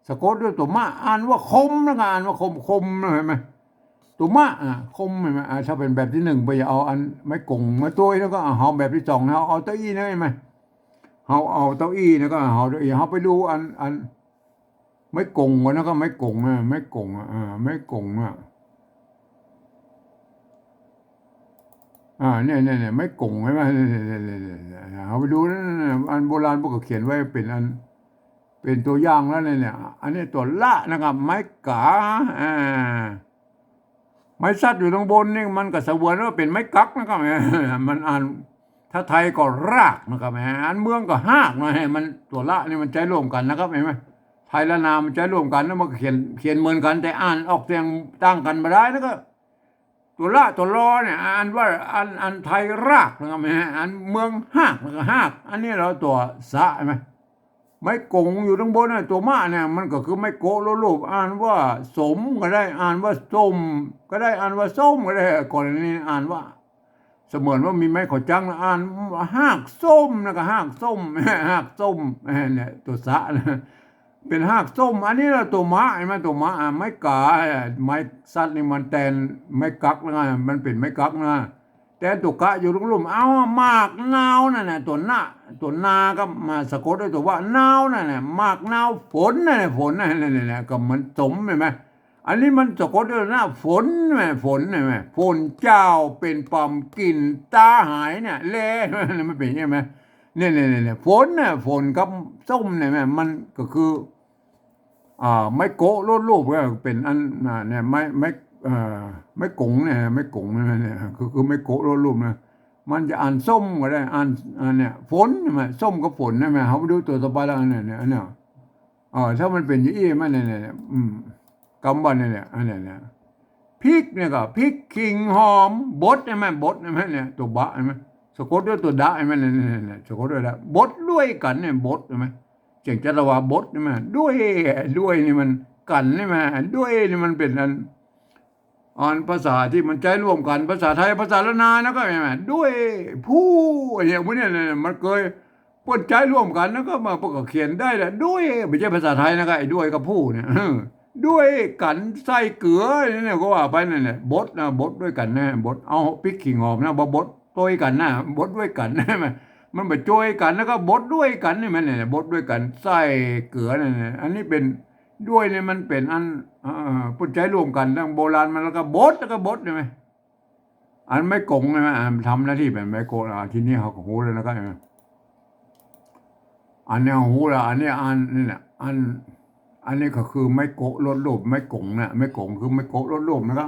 สะกดด้วยตัวมะอ่านว่าคมนะอ่านว่าคมเห็นไหมตัวมะคมเห็นไหมถ้าเป็นแบบที่หนึ่งไปเอาอันไม่กงมาตัวแล้วก็เอาแบบที่สองนะเอาเต้าอี้นะเห็นไหมเอาเต้าอี้นะก็เอาเต้าอี้เขาไปดูอันไม่กงวะนะก็ไม่กงไม่กงไม่กงเนี่ยไม่กงใช่ไหมเอาไปดูนะอันโบราณพวกเขาเขียนไว้เป็นอันเป็นตัวอย่างแล้วเนี่ยอันนี้ตัวละนะครับไม้กาไม้ซัดอยู่ตรงบนนี่มันก็เสมือนว่าเป็นไม้กักนะครับมันอ่านถ้าไทยก็รากนะครับอันเมืองก็หากนะมันตัวละนี่มันใช้ร่วมกันนะครับเห็นไหมไทยและนามมันใช้ร่วมกันแล้วมันเขียนเหมือนกันแต่อ่านออกเสียงต่างกันไม่ได้นะครับตัวละตัวรอเนี่ยอ่านว่าอันไทยรากนะครับอันเมืองหากแล้วก็หากอันนี้เราตัวสะใช่ไหมไม่กงอยู่ตรงบนตัวมะเนี่ยมันก็คือไม่โกะรูปอ่านว่าสมก็ได้อ่านว่าส้มก็ได้อ่านว่าส้มก็ได้ก่อนนี้อ่านว่าเสมือนว่ามีไม้ขอจังอ่านหากส้มนะก็หากส้มหากส้มเนี่ยตัวสะนะเป็นหากส้มอันนี้เราตัวมะใช่ไหมตัวมะไม้กาไม้สัตว์นี่มันแทนไม้กักนะมันเป็นไม้กักนะแต่ตัวกะอยู่ลุ่มเอามากนาวนั่นแหละตัวนาก็มาสะกดด้วยตัวว่านาวนั่นแหละมากนาวฝนนั่นแหละฝนนั่นแหละก็มันสมใช่ไหมอันนี้มันสะกดด้วยหน้าฝนใช่ไหมฝนใช่ไหมฝนเจ้าเป็นปอมกินตาหายเนี่ยเละมันเป็นใช่ไหมเนี่ยฝนเนี่ยฝนกับส้มเนี่ยมันก็คือไม่โกะรูปก็เป็นอันเนี่ยไม่กงเนี่ยไม่กงเนี่ยคือไม่โกะรูปนะมันจะอ่านส้มก็ได้อ่านเนี่ยฝนใช่ไหมส้มกับฝนใช่ไหมเขาไปดูตัวต่อไปแล้วเนี่ยถ้ามันเป็นยี่มันเนี่ย กำว่าเนี่ยอันนี้เนี่ยพริกเนี่ยก็พริกขิงหอมบดใช่ไหมบดใช่ไหมเนี่ยตัวบะใช่ไหมสะกดด้วยตัวดะใช่ไหมเนี่ยสะกดด้วยดะบดด้วยกันเนี่ยบดใช่ไหมเจ๋งจัตวาบดใช่ไหมด้วยนี่มันกันใช่ไหมด้วยนี่มันเป็นอันภาษาที่มันใช้ร่วมกันภาษาไทยภาษาละนานะก็ใช่ไหมด้วยผู้อย่างพวกเนี้ยมันเคยเปิดใจร่วมกันแล้วก็มาประกอบเขียนได้แหละด้วยไม่ใช่ภาษาไทยนะก็ไอ้ด้วยกับผู้เนี่ยด้วยกันใส่เกลือเนี่ยก็ว่าไปนั่นแหละบดนะบดด้วยกันนะบดเอาพริกขิงหอมนะบดตัวกันนะบดด้วยกันนะมันไปโจยกันแล้วก็บดด้วยกันนี่มันเนี่ยบดด้วยกันใส่เกลือเนี่ยอันนี้เป็นด้วยเนี่ยมันเป็นอันพูดใจร่วมกันตั้งโบราณมันแล้วก็บดใช่ไหมอันไม่กงใช่ไหมทำหน้าที่เป็นไม่โกงทีนี้เขาก็หูเลยนะก็อันนี้หูแล้วอันนี้อันนี่แหละอันนี้ก็คือไม่โกะลดโลภไม่กงนะไม่กงคือไม่โกะลดโลภนะครับ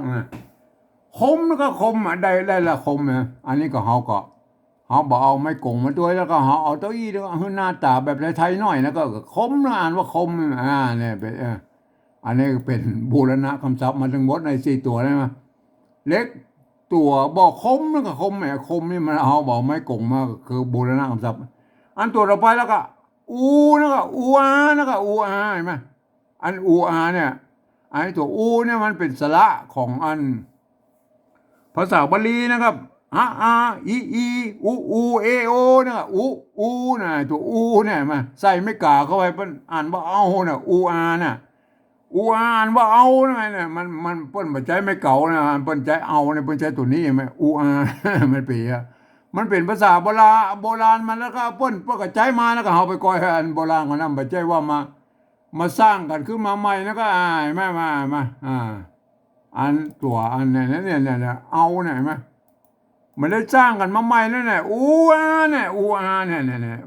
คมแล้วก็คมได้ละคมนะอันนี้ก็เขาบอกเอาไม่กงมาด้วยแล้วก็เขาเอาเต้าอี้แล้วก็หน้าตาแบบไทยๆหน่อยนะก็คมนะอ่านว่าคมเนี่ยเป็นอันนี้เป็นบูรณะคำศัพท์มาทั้งหมดใน4 ตัวได้ไหมเล็กตัวบอกคมแล้วก็คมแหมคมนี่มันเขาบอกไม่กงมาคือบูรณะคำศัพท์อันตัวต่อไปแล้วก็อูนะก็อูอานะก็อูอาเห็นไหมอันอูอาเนี่ยอันตัวอูเนี่ยมันเป็นสระของอันภาษาบาลีนะครับอาอีอูเอโอนะครับอูนะตัวอูเนี่ยมาใส่ไม่กาเข้าไปเป็นอ่านว่าเอาเนี่ยอูอาน่ะอูอาอ่านว่าเอาเนี่ยมันเปิ้นปัจจัยไม่เก่านะเปิ้นใจเอาเนี่ยเปิ้นใจตัวนี้ไหมอูอามันเปียมันเป็นภาษาโบราณมันแล้วก็เปิ้นก็ใจมาแล้วก็เอาไปก่อยอันโบราณเขานำปัจจัยว่ามาสร้างกันขึ้นมาใหม่แล้วก็มาอันตัวอันเนี่ยเอาเนี่ยไหมมันได้สร้างกันมาใหม่นั่นแหละอูอาเนี่ย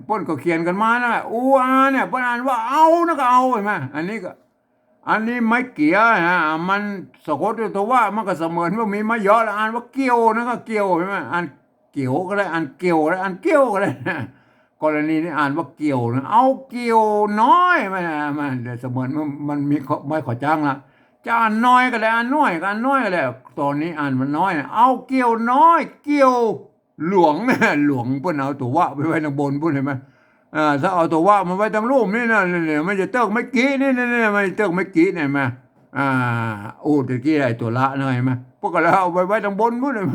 ป้นก็เขียนกันมานะอูอาเนี่ยป้นอ่านว่าเอานะก็เอาเห็นไหมอันนี้ไม่เกี่ยวนะมันสะกดตัวว่ามันก็เสมือนว่ามีไม้ย่อแล้วอ่านว่าเกี่ยวนะก็เกี่ยวเห็นไหมอ่านเกี่ยวก็ได้อ่านเกี่ยวก็ได้อ่านเกี่ยวก็ได้กรณีนี้อ่านว่าเกี่ยวนะเอาเกี่ยวน้อยมันเดี๋ยวเสมือนมันมีไม่ขอจ้างละจะอ่านน้อยก็ได้อ่านน้อยก็อ่านน้อยก็ได้ตอนนี้อ่านมันน้อยเอาเกี่ยวน้อยเกี่ยวหลวงเนี่ยหลวงเพิ่นเอาตัวว่าไปไว้ทางบนพุ่นเห็นไหมถ้าเอาตัวว่ามันไว้ทางรูปนี่นะเนี่ยมันจะเติกไม่กี้นี่มันเติกไม่กี้เนี่ยมาโอ้ตะกี้ไอ้ตัวละหน่อยไหมพวกเราเอาไว้ทางบนพุ่นเนี่ย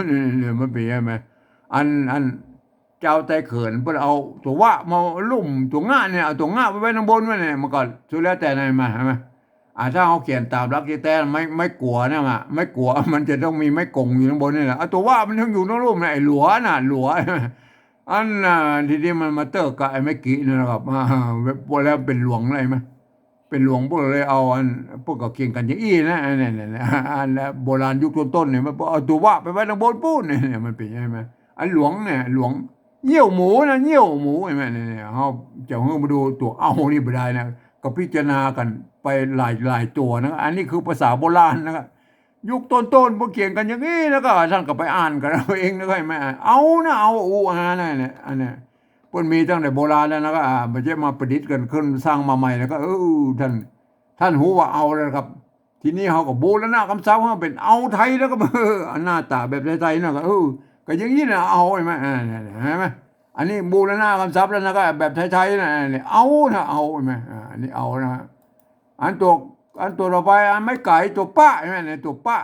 มันเป็นยังไงอันเจ้าไต้เขินเพิ่นเอาตัวว่ามาลุ่มตัวง่าเนี่ยเอาตัวง่าไว้ทางบนมันเนี่ยมันก็สุดแล้วแต่ไหนมาใช่ไหมถ้าเขาเขียนตามลักษณะแต่ไม่กลัวนะมาไม่กลัวมันจะต้องมีไม่กงอยู่ข้างบนนี่แหละตัวว่ามันต้องอยู่ตรงรูปนะไอ้หลัวอันทีนี้มันมาเตอร์กับไอ้ไม่กี่นี่นะครับพวกแล้วเป็นหลวงอะไรไหมเป็นหลวงพวกเลยเอาอันพวกก็เก่งกันอย่างอี้นะอันโบราณยุคต้นๆเนี่ยมันเอาตัวว่าไปไว้ตรงบนปูนเนี่ยมันเป็นใช่ไหมอันหลวงเนี่ยหลวงเยี่ยวหมูนะเยี่ยวหมูใช่ไหมเนี่ยเขาจะมาดูตัวเอานี่ไม่ได้นะก็พิจารณากันไปหลายตัวนะอันนี้คือภาษาโบราณนะครับยุคต้นพวกเขียนกันอย่างนี้แล้วก็ท่านก็ไปอ่านกันเอาเองนะก็ไม่เอาอูอาเนี่ยอันนี้เพิ่นมีตั้งแต่โบราณแล้วนะก็ไม่ใช่มาประดิษฐ์กันขึ้นสร้างมาใหม่แล้วก็ท่านหูว่าเอาแล้วครับทีนี้เขาก็โบราณคำศัพท์เขาเป็นเอาไทยแล้วก็หน้าตาแบบไทยๆนะก็ก็อย่างนี้นะเอาใช่ไหมเห็นไหมอันนี้บูรณะคำศัพท์แล้วนะก็แบบไทยๆนะเอาใช่ไหมอันนี้เอานะอันตัวต่อไปอันไม่ไก่ตัวป้าใช่ไหมเนี่ยตัวป้า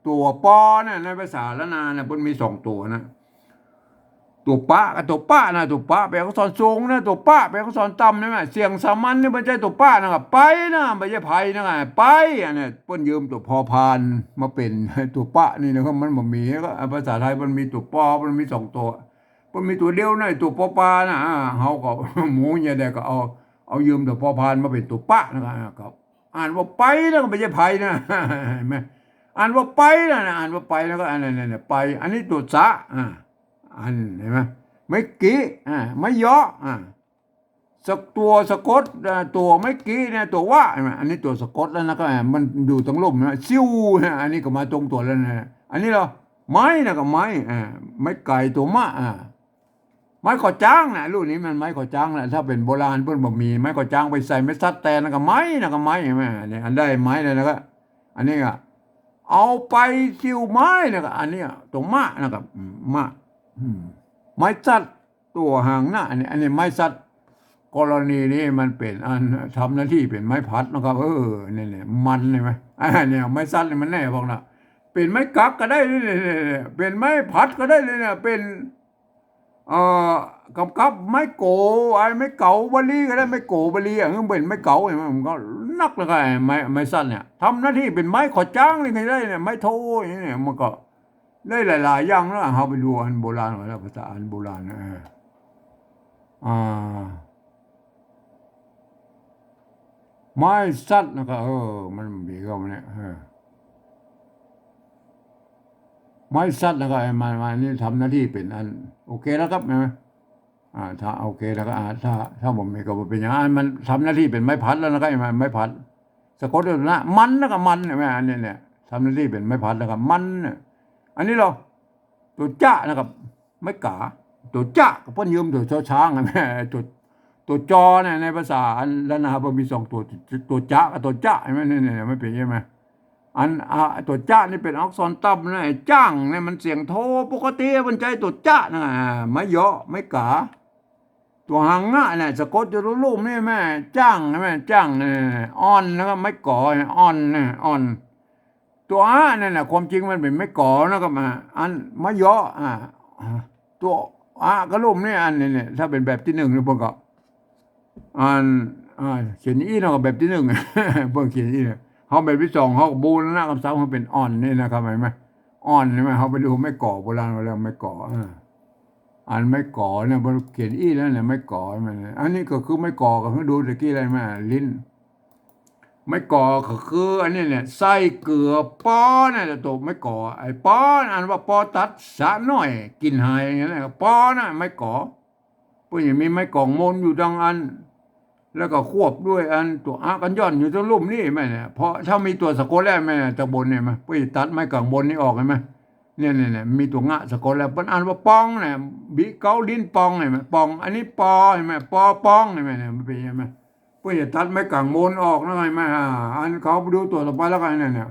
ตัวปอเนี่ยในภาษาละนาเนี่ยมันมี2 ตัวนะตัวป้ากับตัวป้านะตัวป้าแปลว่าสอนสูงนะตัวป้าแปลว่าสอนต่ำใช่ไหมเสียงสามัญนี่มันใช่ตัวป้านะครับไปนะไม่ใช่ไผ่นะไงไปอันนี้เปิ้นยืมตัวพอพานมาเป็นตัวป้านี่นะครับมันบ่มีก็ภาษาไทยมันมีตัวปอมันมี2 ตัวมันมีตัวเดียวนะตัวปอปานะเขาก็หมูเนี่ยได้ก็เอายืมตัวพอพานมาเป็นตัวป้านะครับอ่านว่าไปแล้วก็ไม่ใช่ไผ่นะเห็นไหมอ่านว่าไปนะอ่านว่าไปแล้วก็อันนั้นไปอันนี้ตัวสะอันเห็นไหมไม่กี้ไม่ย่อสักตัวสะกดตัวไม่กี้เนี่ยตัวว่าอันนี้ตัวสะกดแล้วนะก็มันอยู่ตรงลมนะซิวอันนี้ก็มาตรงตัวแล้วนะอันนี้เราไม้นะก็ไม้ไม่ไก่ตัวมะไม้ก่อจ้างนะรุ่นนี้มันไม้ก่อจ้างแหละถ้าเป็นโบราณเพิ่นบ่มีไม้ก่อจ้างไปใส่ไม่ซัดแต่นะก็ไม้เห็นไหมเนี่ยอันได้ไม้เลยนะก็ อันนี้ก็เอาไปซิวไม้นะครับอันนี้ตัวมะนะครับมะไม้สัตว์ตัวหางหน้าอันนี้ไม้สัตว์กรณีนี้มันเป็นอันทำหน้าที่เป็นไม้พัดนะครับเนี่ยมันใช่ไหมเนี่ยไม้สัตว์นี่มันแน่บอกนะเป็นไม้กักก็ได้เนี่ยเป็นไม้พัดก็ได้เลยเนี่ยเป็นเอ่กับไม้โกไม้เก๋าบาลีก็ได้ไม้โกบาลีเป็นไม้เก๋าเนี่ยมันก็นักเลยไงไม้สั้นเนี่ยทำหน้าที่เป็นไม้ขอจ้างนี่ไงได้เนี่ยไม้โทเนี่ยมันก็ได้หลายๆอย่างแล้วเราไปดูอันโบราณแล้วภาษาอันโบราณนะไม้สั้นนะครับมันมีก็มันเนี่ยไม้สั้นนะครับมานี่ทำหน้าที่เป็นอันโอเคแล้วครับนะถ้าโอเคแล้วก็ถ้าผมมีก็เป็นอย่างนั้นมันทำหน้าที่เป็นไม้พัดแล้วนะครับไม้พัดสะกดด้วยนะมันแล้วก็มันเนี่ยอันนี้เนี่ยทำหน้าที่เป็นไม้พัดแล้วก็มันเนี่ยอันนี้เราตัวจ้านะครับไม้กาตัวจ้าก็เพิ่นยืมตัวช้างนะแม่ตัวจอเนี่ยในภาษาอันละนาบมี2ตัวจ้ากับตัวจ้าใช่ไหมเนี่ยไม่เป็นใช่ไหมอันตัวจ้านี่เป็นอักษรต่ำนะจ้างเนี่ยมันเสียงโทปกติมันใจตัวจ้านะไม่เยอะไม่กาตัวหังอ่ะเนี่ยสะกดจะรู้รูปนี่แม่จ้างนะแม่จ้างเนี่ยอ่อนแล้วก็ไม่ก่ออ่อนเนี่ยอ่อนตัวนั่นแหละความจริงมันเป็นไม่ก่อแล้วก็มาอันไม่เยอะตัวก็รูปนี่อันเนี่ยถ้าเป็นแบบที่1เนี่ยพวกก็อันเขียนอีเนาะแบบที่1พวกเขียนอีเนี่ยเขาแบบที่2เขาบูรณะคำศัพท์เขาเป็นอ่อนนี่นะครับเห็นไหมอ่อนใช่ไหมเขาไปดูไม่ก่อโบราณเขาเรียกไม่ก่ออันไม่ก่อเนี่ยบริเขียนอีแล้วเนี่ยไม่ก่อมันอันนี้ก็คือไม่ก่อก็คือดูตะกี้อะไรมาลิ้นไม่ก่อก็คืออันนี้เนี่ยไส้เกลือป้อเนี่ยตัวไม่ก่อไอ้ป้ออันว่าป้อตัดสะหน่อยกินหายอย่างเงี้ยป้อน่ะไม่ก่อพวกอย่างมีไม้กล่องมนอยู่ดังอันแล้วก็ควบด้วยอันตัวกันย่อนอยู่ตรงลุ่มนี่ไหมเนี่ยเพราะถ้ามีตัวสะกดแล้วไหมตะบนเนี่ยไหมพวกตัดไม้กล่องบนนี่ออกไหมเนี่ยมีตัวงะสะกดแล้วเป็นอันว่าปองเนี่ยบิเกาลิ้นปองเห็นไหมปองอันนี้ปอเห็นไหมปอปองเห็นไหมเนี่ยมันเป็นยังไงเพื่อจะตัดไม้กางมนออกนะไงไหมอันเขาไปดูตัวต่อไปแล้วกันเนี่ย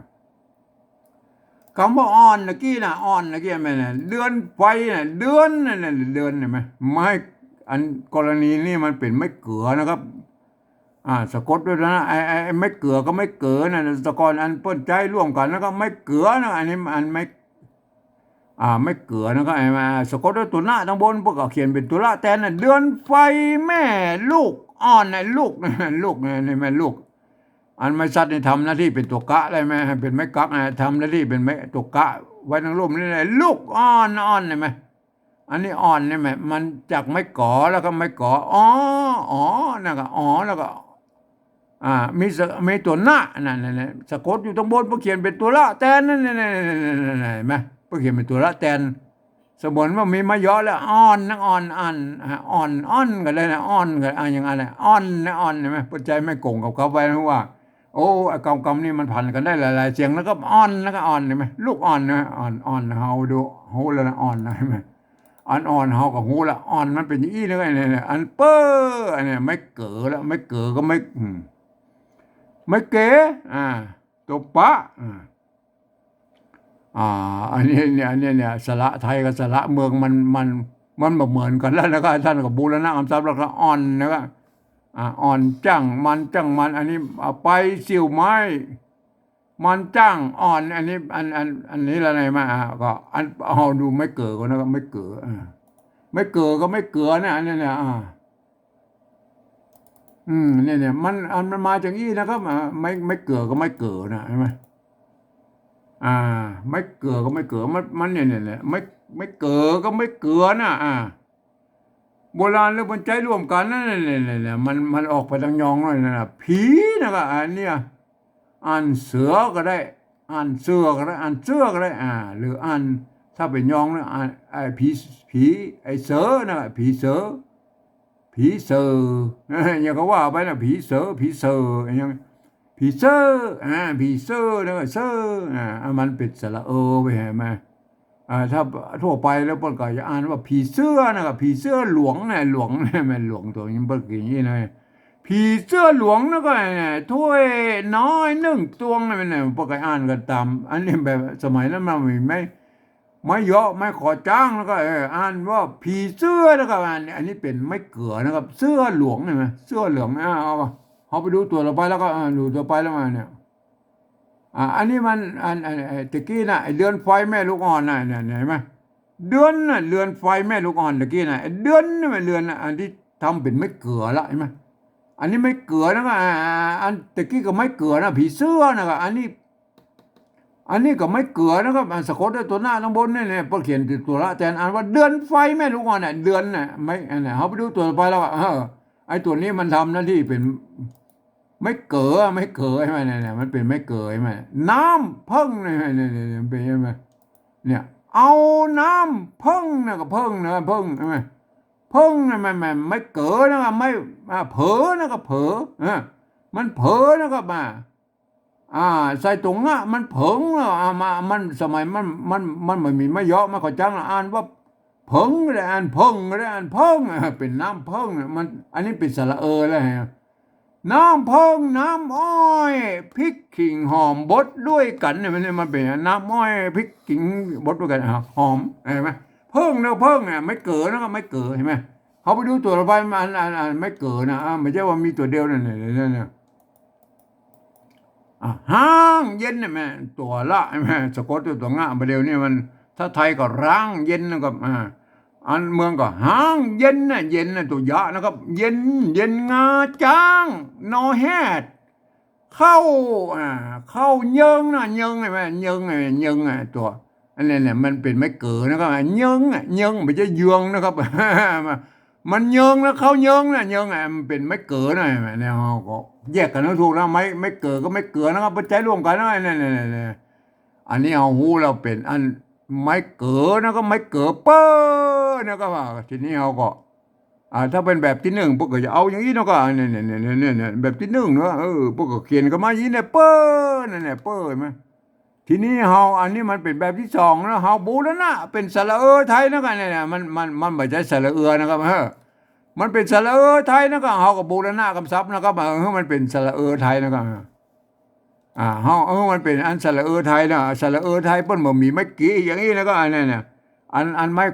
คำว่าอ่อนตะกี้นะอ่อนตะกี้ไหมเนี่ยเดือนไฟเนี่ยเดือนเนี่ยเดือนเห็นไหมไม้อันกรณีนี้มันเป็นไม้เกลือนะครับสะกดด้วยนะไอ้ไม้เกลือก็ไม่เกลือนะตะกอนอันเปิ้นใจร่วมกันแล้วก็ไม่เกลือนะอันนี้อันไม่ไม่เกลือนะครับไอ้มาสะกดด้วยตัวหน้าทั้งบนพวกเขาเขียนเป็นตัวละแต่น่ะเดือนไฟแม่ลูกอ่อนน่ะลูกลูกนี่แม่ลูกอันไม่สัตว์นี่ทำหน้าที่เป็นตัวกะได้ไหมเป็นไม้กักนะทำหน้าที่เป็นไม้ตัวกะไว้ทั้งร่มนี่แหละลูกอ่อนได้ไหมอันนี้อ่อนนี่ไหมมันจากไม้ก่อแล้วก็ไม้ก่อนั่นก็แล้วก็มีตัวหน้านั่นสะกดอยู่ตรงบนพวกเขียนเป็นตัวละแต่นั่นเห็นไหมพวกเขียนเป็นตัวละแต่สมมติว่ามีมาเยอะแล้วอ่อนกันเลยนะอ่อนกันอย่างไรอ่อนเห็นไหมปัจจัยไม่โกงกับเขาไปเพราะว่าโอ้กำนี่มันพันกันได้หลายๆเสียงแล้วก็อ่อนเห็นไหมลูกอ่อนนะอ่อนเฮาดูหูแล้วนะอ่อนนะเห็นไหมอ่อนเฮากับหูละอ่อนมันเป็นอย่างนี้เลยเนี่ยอันเป้ออันนี้ไม่เก๋อแล้วไม่เก๋อก็ไม่เก๋ตัวปะอันนี้เนี่ยสระไทยกับสระเมืองมันเหมือนกันแล้วนะครับท่านกับบูรณะคำศัพท์แล้วก็อ่อนนะครับอ่อนจังมันอันนี้ไปสิวไม้มันจังอ่อนอันนี้อันนี้อะไรมาก็อันเอาดูไม่เกิดก็นะครับไม่เกิดไม่เกิดก็ไม่เกิดเนี่ยอันนี้เนี่ยเนี่ยมันมาจากนี้นะครับไม่เกิดก็ไม่เกิดนะใช่ไหมไม่เกิดก็ไม่เกิดมันเนี่ยไม่เกิดก็ไม่เกิดนะโบราณเรื่องมันใจร่วมกันนั่นเนี่ยมันออกไปทางยองหน่อยนะผีนะครับอันเนี้ยอ่านเสือก็ได้อ่านเสือก็ได้อ่านเสือก็ได้หรืออ่านถ้าเป็นยองเนี่ยไอ้ผีไอ้เสือนะครับผีเสืออย่างก็ว่าไปนะผีเสืออย่างผีเสือนะเสือมันเป็นสระไปเห็นไหมถ้าทั่วไปแล้วเปิ้นก็จะอ่านว่าผีเสื้อนะครับผีเสื้อหลวงเนี่ยมันหลวงตัวนี้เปิ้นอย่างนี้นะ ผีเสื้อหลวงนะก็เนี่ยถ้วยน้อยนึ่งตวงนี่มันเนี่ยพวกไอ้อ่านกันตามอันนี้แบบสมัยนั้นมันไม่เยอะไม่ขอจ้างแล้วก็อ่านว่าผีเสื้อแล้วก็อันนี้เป็นไม่เกือนะครับเสื้อหลวงเห็นไหมเสื้อเหลืองเอาไปดูตัวเราไปแล้วก็ดูตัวไปแล้วมาเนี่ยอันนี้มันตะกี้น่ะไอเดือนไฟแม่ลูกอ่อนน่ะเนี่ยเห็นไหมเดือนน่ะเดือนไฟแม่ลูกอ่อนตะกี้น่ะไอเดือนนี่มันเดือนน่ะอันที่ทำเป็นไม่เกลือละเห็นไหมอันนี้ไม่เกลือนะก็อันตะกี้ก็ไม่เกลือนะผีเสื้อนะก็อันนี้ก็ไม่เกลือนะครับสะกดด้วยตัวหน้าข้างบนนี่เนี่ยพอเขียนตัวละแต่อ่านว่าเดือนไฟแม่ลูกอ่อนน่ะเดือนน่ะไม่อันไหนเขาไปดูตัวไปแล้วไอตัวนี้มันทำหน้าที่เป็น ไม่เก๋ใช่ไหมเนี่ยมันเป็นไม่เก๋ใช่ไหมน้ำพึ่งเนี่ยเป็นใช่ไหมเนี่ยเอาน้ำพึ่งนะก็พึ่งนะพึ่งใช่ไหมพึ่งนะมันไม่เก๋นะไม่เผลอนะก็เผลอมันเผลอนะก็มาใส่ตรงอ่ะมันเผิงมามันสมัยมันไม่มีไม่เยอะมาขอจังอ่านว่าเผิงเลยอ่านเพิงเลยอ่านเพิงเป็นน้ำเพิงมันอันนี้เป็นสระเลยน้ำเพิงน้ำอ้อยพริกขิงหอมบดด้วยกันเนี่ยมันเป็นน้ำอ้อยพริกขิงบดด้วยกันหอมเห็นไหมเพิงเนาะเพิงไม่เกิดนะก็ไม่เกิดเห็นไหมเขาไปดูตัวระบายมันไม่เกิดนะไม่ใช่ว่ามีตัวเดียวนั่นเนี่ยห้างเย็นเนี่ยแม่ตัวละแม่สะกดตัวงะประเดี๋ยวนี้มันถ้าไทยก็ร่างเย็นนะครับอันเมืองก็ห้างเย็นน่ะเย็นน่ะตัวยะนะครับเย็นงาจ้างนอแฮดเข้าเข้าเยิงนะเยิงไงแม่เยิงไงเยิงไงตัวอันนี้เนี่ยมันเป็นไม่เกิดนะครับเยิงเยิงไม่ใช่เยืองนะครับมันเยิงแล้วเขาเยิงนะเยิงไงมันเป็นไม่เกิดนะเนี่ยก็แยกกันนะถูกนะไม่เกิดก็ไม่เกิดนะครับปัจจัยร่วมกันนะเนี่ยอันนี้เอาหูเราเป็นอันไม่เกิดนะก็ไม่เกิดเป้อนะก็ว่าทีนี้เราก็ถ้าเป็นแบบที่หนึ่งพวกก็จะเอาอย่างนี้นะก็เนี่ยแบบที่หนึ่งเนอะพวกก็เขียนกันมาอย่างนี้เนี่ยเป้อเนี่ยเป้อเห็นไหมทีนี้เฮาอันนี้มันเป็นแบบที่สองนะเฮาบูรณะเป็นสระไทยนะกันเนี่ยมันไม่ใช่สระนะครับมันเป็นสระไทยนะครับเฮากับบูรณะคำศัพท์นะครับมันเป็นสระไทยนะครับเฮามันเป็นอันสระไทยนะสระไทยเปิ้นบ่มีไม่กี่อย่างนี้นะก็อันนี้เนี่ยอันไม่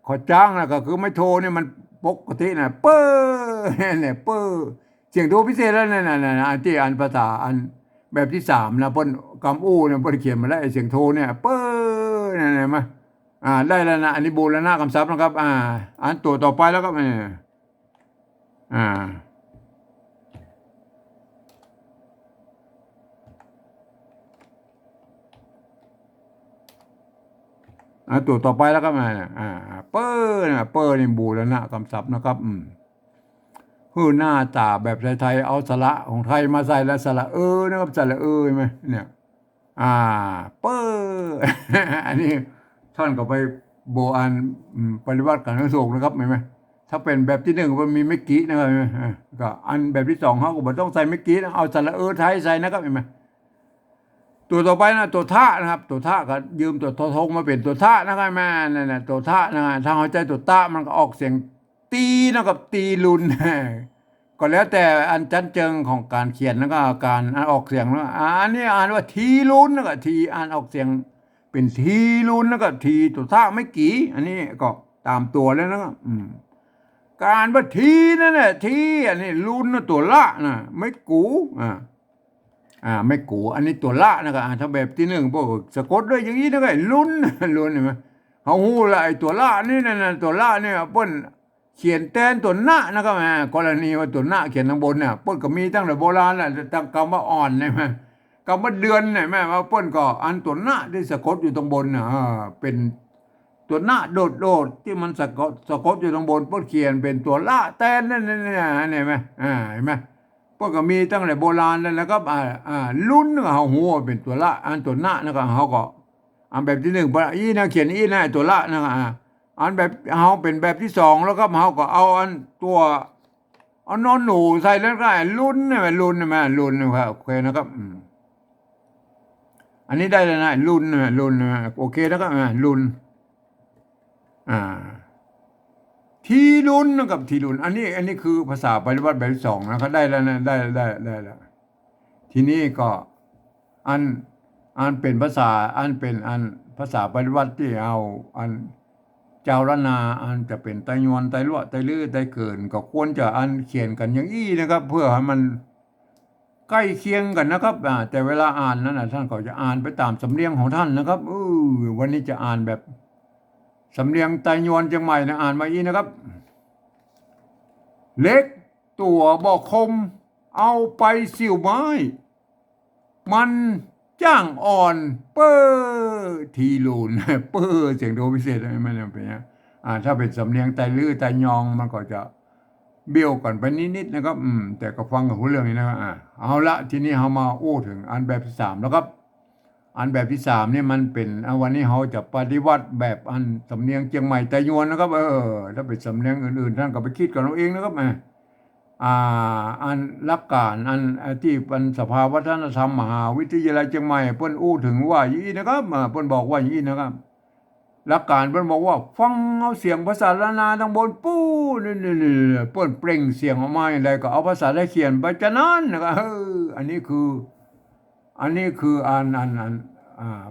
ขอจ้างนะก็คือไม่โทรเนี่ยมันปกตินะเป้อเนี่ยเป้อเสียงโทรพิเศษแล้วนั่นอันที่อันภาษาอันแบบที่สามนะเปิ้นกำอู้เนี่ยเปิ้นเขียนมาแล้วไอ้เสียงโทรเนี่ยเป้อเนี่ยมาได้แล้วนะอันนี้บูรณะคำศัพท์นะครับอันตัวต่อไปแล้วก็อ่าตัวต่อไปแล้วก็มาเปอร์นะเปอร์นี่บูรณะคำศัพท์นะครับคือหน้าตาแบบไทยๆเอาสระของไทยมาใส่แล้วสระนะครับสระใช่ไหมเนี่ยเปอร์อันนี้ท่านก็ไปโบอันปฏิวัติการส่งนะครับเห็นไหมถ้าเป็นแบบที่หนึ่งมันมีไม่กี่นะครับก็อันแบบที่สองเขาก็บอกต้องใส่ไม่กี่นะเอาสระไทยใส่นะครับเห็นไหมตัวต่อไปนะตัวท่านะครับตัวท่าก็ยืมตัวทงมาเป็นตัวท่านะครับแม่นั่นนะตัวท่านะถ้าเอาใจตัวท่ามันก็ออกเสียงตีนะครับตีลุนก็แล้วแต่อันจันเจิงของการเขียนแล้วก็การอ่านออกเสียงแล้วอันนี้อ่านว่าทีลุนแล้วก็ทีอ่านออกเสียงเป็นทีลุนแล้วก็ทีตัวท่าไม่กี่อันนี้ก็ตามตัวแล้วนะครับการว่าทีนั่นแหละทีอันนี้ลุนนะตัวละนะไม่กูไม่กูอันนี้ตัวละนะครับถ้าแบบที่หนึ่งพวกสะกดด้วยอย่างนี้นะครับลุ้นเห็นไหมเขาหูละไอ้ตัวละนี่นะตัวละเนี่ยเปิ้นเขียนแทนตัวหน้านะครับกรณีว่าตัวหน้าเขียนข้างบนเนี่ยเปิ้นก็มีตั้งแต่โบราณแหละตั้งคำว่าอ่อนเนี่ยคำว่าเดือนเนี่ยแม่ว่าเปิ้นก็อันตัวหน้าที่สะกดอยู่ตรงบนเนี่ยเป็นตัวหน้าโดดที่มันสะกดอยู่ตรงบนเปิ้นเขียนเป็นตัวละแทนนั่นเห็นไหมเห็นไหมพวกก็มีตั้งแต่โบราณแล้วก็ลุ้นเขาหัวเป็นตัวละอันตัวหน้านะครับเขาก็อันแบบที่หนึ่งอีนะเขียนอีนะตัวละนะครับอันแบบเขาเป็นแบบที่สองแล้วก็เขาก็เอาอันตัวเอานอนหนูใส่แล้วก็ลุ้นนะลุ้นนะครับโอเคนะครับอันนี้ได้แล้วนะลุ้นโอเคนะครับลุ้นที ทีลุนนะครับทีลุนอันนี้คือภาษาปฏิวัติแบบที่สองนะครับได้แล้วนะได้แล้วทีนี้ก็อันเป็นภาษาอันภาษาปฏิวัติที่เอาอันเจ้าละนาอันจะเป็นไตยวนไตลั่วไตลื้อไตเกินก็ควรจะอันเขียนกันอย่างอี้นะครับ เพื่อให้มันใกล้เคียงกันนะครับแต่เวลาอ่านนั้นท่านก็จะอ่านไปตามสำเนียงของท่านนะครับวันนี้จะอ่านแบบสำเนียงไตยวนเชียงใหม่นะอ่านมาอีนะครับเล็กตัวบอกคมเอาไปสิวไม้มันจ้างอ่อนเปอร์ทีลูนเปอร์เสียงโดพิเศษมันเป็นอย่างถ้าเป็นสำเนียงไตลื้อไตยองมันก็จะเบี้ยวก่อนไปนิดๆนะครับแต่ก็ฟังกับหูเรื่องนี้นะครับเอาละทีนี้เรามาอู้ถึงอันแบบที่สามแล้วครับอันแบบที่สามนี่มันเป็นวันนี้เราจะปฏิวัติแบบอันสำเนียงเชียงใหม่ไตยวนนะครับถ้าเป็นสำเนียงอื่นๆท่านก็ไปคิดกันเอาเองนะครับอันหลักการอันที่เป็นสภาวัฒนธรรมมหาวิทยาลัยเชียงใหม่เพิ่นอู้ถึงว่าอย่างนี้นะครับเพิ่นบอกว่าอย่างนี้นะครับหลักการเพิ่นบอกว่าฟังเอาเสียงภาษาละนาทางบนปู้นี่เพิ่นเปล่งเสียงออกมาอย่างไรก็เอาภาษาได้เขียนไปจะนั้นนะครับอันนี้คือ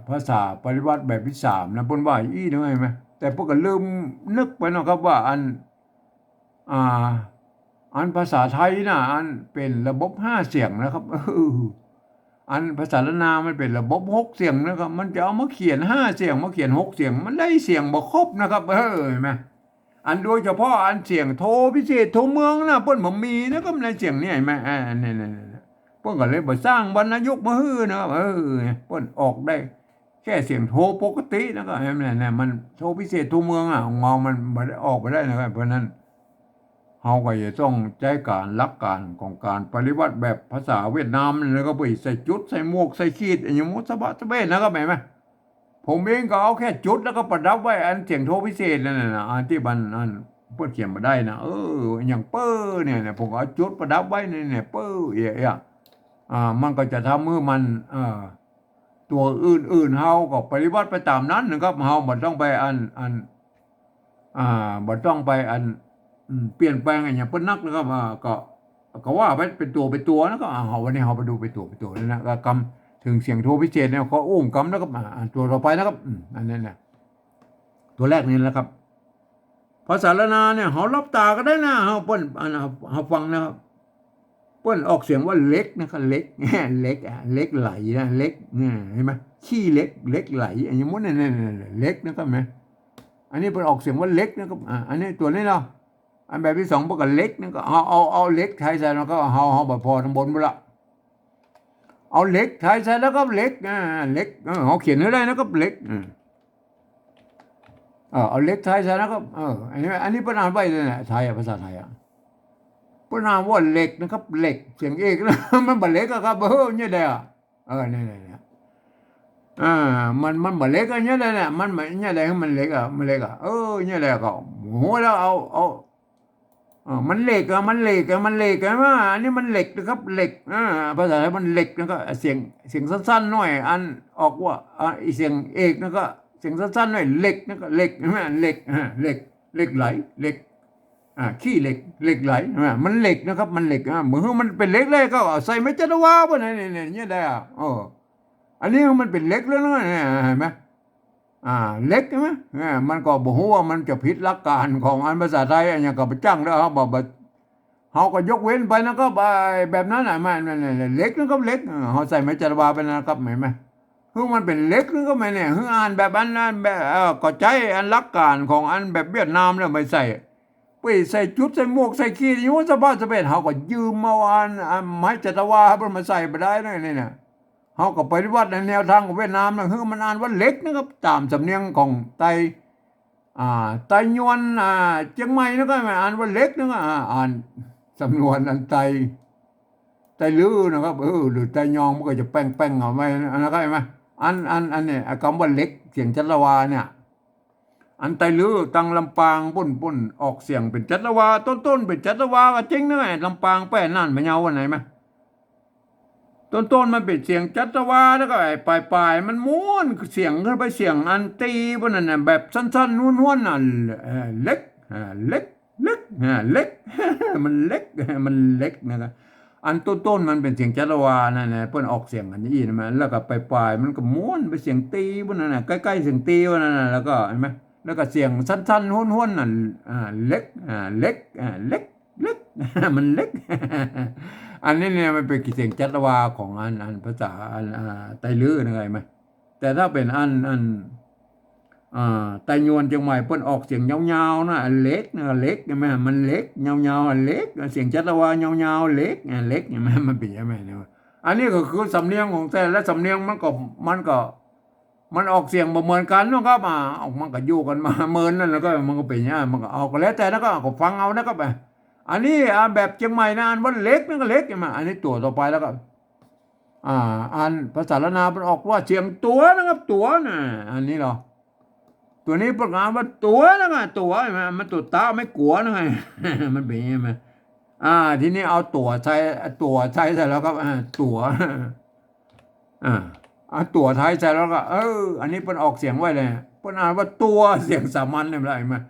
ภาษาปฏิวัติแบบที่สามนะเพิ่นว่าอย่างนี้นะไหมแต่พวกก็ลืมนึกไปนะครับว่าอันภาษาไทยนะอันเป็นระบบ5เสียงนะครับอันภาษาละนามันเป็นระบบ6เสียงนะครับมันจะเอามาเขียน5เสียงมาเขียน6เสียงมันได้เสียงบ่ครบนะครับเห็นไหมอันโดยเฉพาะอันเสียงโทพิเศษโทเมืองนะเพิ่นบ่มีนะครับในเสียงนี่เห็นไหมนี่เพิ่นก็เลยบ่สร้างวรรณยุกต์มาฮื้อนะครับเพิ่นออกได้แค่เสียงโทปกตินะครับเห็นไหมเนี่ยมันโทพิเศษโทเมืองงอมันบ่ได้ออกไปได้นะครับเพราะนั้นเราก็จะต้องใช้การหลักการของการปฏิวัติแบบภาษาเวียดนามแล้วก็ไปใส่จุดใส่หมวกใส่ขีดอย่างมุสบะสเบนนะครับเห็นไหมผมเองก็เอาแค่จุดแล้วก็ประดับไว้อันเสียงโทพิเศษนั่นนะอันที่มันเพื่อเขียนมาได้นะอย่างเปอร์เนี่ยผมเอาจุดประดับไว้เนี่ยเปอร์มันก็จะทำเมื่อมันตัวอื่นเฮาก็ปฏิวัติไปตามนั้นนะครับเฮาบ่ต้องไปบ่ต้องไปเปลี่ยนแปลงอย่างเพิ่นนักนะครับก็ว่าไปเป็นตัวแล้วก็วันนี้เราไปดูเป็นตัวนะก็กำถึงเสียงโทพิเศษเนี่ยเขาอุ้มกำแล้วก็ตัวต่อไปนะครับอันนั้นนะตัวแรกนี่แหละครับภาษาละนาเนี่ยเขารับตาก็ได้นะเขาเปิ้นเขาฟังนะครับเปิ้นออกเสียงว่าเล็กนะครับเล็กเล็กเล็กไหลนะเล็กเห็นไหมขี้เล็กไหลอย่างมุ้นเนี่ยเล็กนะครับไหมอันนี้เปิ้นออกเสียงว่าเล็กนะครับอันนี้ตัวนี้เนาะอันแบบที่สองพวกกันเล็กนั่นก็เอาเล็กไทยใส่แล้วก็เอาแบบพอทั้งบนไปละเอาเล็กไทยใส่แล้วก็เล็กเล็กเขาเขียนให้ได้นะครับเล็กเอาเล็กไทยใส่แล้วก็อันนี้ประนามไว้เลยนะไทยภาษาไทยประนามว่าเล็กนะครับเล็กเสียงเอกนะมันบัดเล็กครับเนี่ยเด้เนี่ยมันบัดเล็กเนี่ยเด้เนี่ยมันเนี่ยเด้มันเล็กมันเล็กเนี่ยเด้ก็โหแล้วเอามันเหล็กมันเหล็กว่าอันนี้มันเหล็กนะครับเหล็กภาษาไทยมันเหล็กนะก็เสียงสั้นๆหน่อยอันออกว่าเสียงเอกนะก็เสียงสั้นๆหน่อยเหล็กนะก็เหล็กใช่ไหมเหล็กเหล็กไหลเหล็กขี้เหล็กไหลมันเหล็กนะครับมันเหล็กเหมือนมันเป็นเหล็กเลยก็ใส่ไม่จัดว่าป่ะเนี่ยได้อันนี้มันเป็นเหล็กแล้วนะเห็นไหมเล็กใช่ไหมมันก็บอกว่ามันจะผิดหลักการของอันภาษาไทยอย่างกับไปจ้างแล้วเขาบอกเขาก็ยกเว้นไปนะครับแบบนั้นมันเล็กนะครับเล็กเขาใส่ไม่จารวาไปนะครับเห็นไหมคือมันเป็นเล็กนึกก็ไม่เนี่ยคืออ่านแบบนั้นแบบก็ใจอันหลักการของอันแบบเวียดนามเนี่ยไปใส่จุดใส่หมวกใส่ขีดอยู่สบายเขาก็ยืมมาอันไม้จารวาเพื่อมาใส่ไปได้เนี่ยเขาก็ปฏิวัติในแนวทางของเวียดนามนะคือมันอ่านว่าเล็กนะครับตามสำเนียงของไตยวนเชียงใหม่นะก็อ่านว่าเล็กนะก็อ่านสำนวนอันไตลื้อนะครับหรือไตยองมันก็จะแป้งเอาไว้นะครับเห็นไหมอันเนี่ยคำว่าเล็กเสียงจัตวาเนี่ยอันไตลื้อตังลำปางปุ่นออกเสียงเป็นจัตวาต้นเป็นจัตวาก็จริงนะลำปางแป้นั่นไม่เอาวันไหนไหมต้นมันเป็นเสียงจัตวาแล้วก็ปลายมันม้วนเสียงขึ้นไปเสียงอันตีบนนั้นแบบสั้นๆนวลๆนั่นเล็ก เล็กเล็ก มันเล็ก มันเล็กนะครับอันต้นมันเป็นเสียงจัตวานั่นแหละเพิ่นออกเสียงอันนี้นะมันแล้วก็ปลายมันก็ม้วนไปเสียงตีพวกนั้นน่ะใกล้ๆเสียงตีพวกนั้นน่ะแล้วก็เห็นไหมแล้วก็เสียงสั้นๆห้วนๆนั่นเล็กเล็กเล็กเล็ก มันเล็ก อันนี้เนี่ยมันเป็นเสียงจัตวาของอันภาษาไตลื้อนะไงไหมแต่ถ้าเป็นไตยวนเชียงใหม่เปิ้นออกเสียงยาวๆนะอันเล็กนะเล็กใช่ไหมมันเล็กยาวๆอันเล็กเสียงจัตวายาวๆเล็กเล็กใช่ไหมมันเป็นยังไงเนี่ยอันนี้ก็คือสำเนียงของแต่และสำเนียงมันออกเสียงบ่เหมือนกันนะครับออกมันก็อยู่กันมาเมินนั่นแล้วก็มันก็เป็นอย่างนี้มันก็ออกก็แล้วแต่แล้วก็ฟังเอานะครับอันนี้แบบเชียงใหม่นะอันว่าเล็กนั่นก็เล็กใช่ไหมอันนี้ตัวต่อไปแล้วก็อันภาษาละนามันออกว่าเสียงตัวนะครับตัวนะอันนี้เหรอตัวนี้ประกาศว่าตัวนะตัวมันตัวตาไม่กลัวนะไง มันเป็นยังไงทีนี้เอาตัวใช้เสร็จแล้วก็ตัวตัวไทยใส่แล้วก็อันนี้เป็นออกเสียงไว้เลยเป็นอ่านว่าตัวเสียงสามัญเนี่ยอะไรมา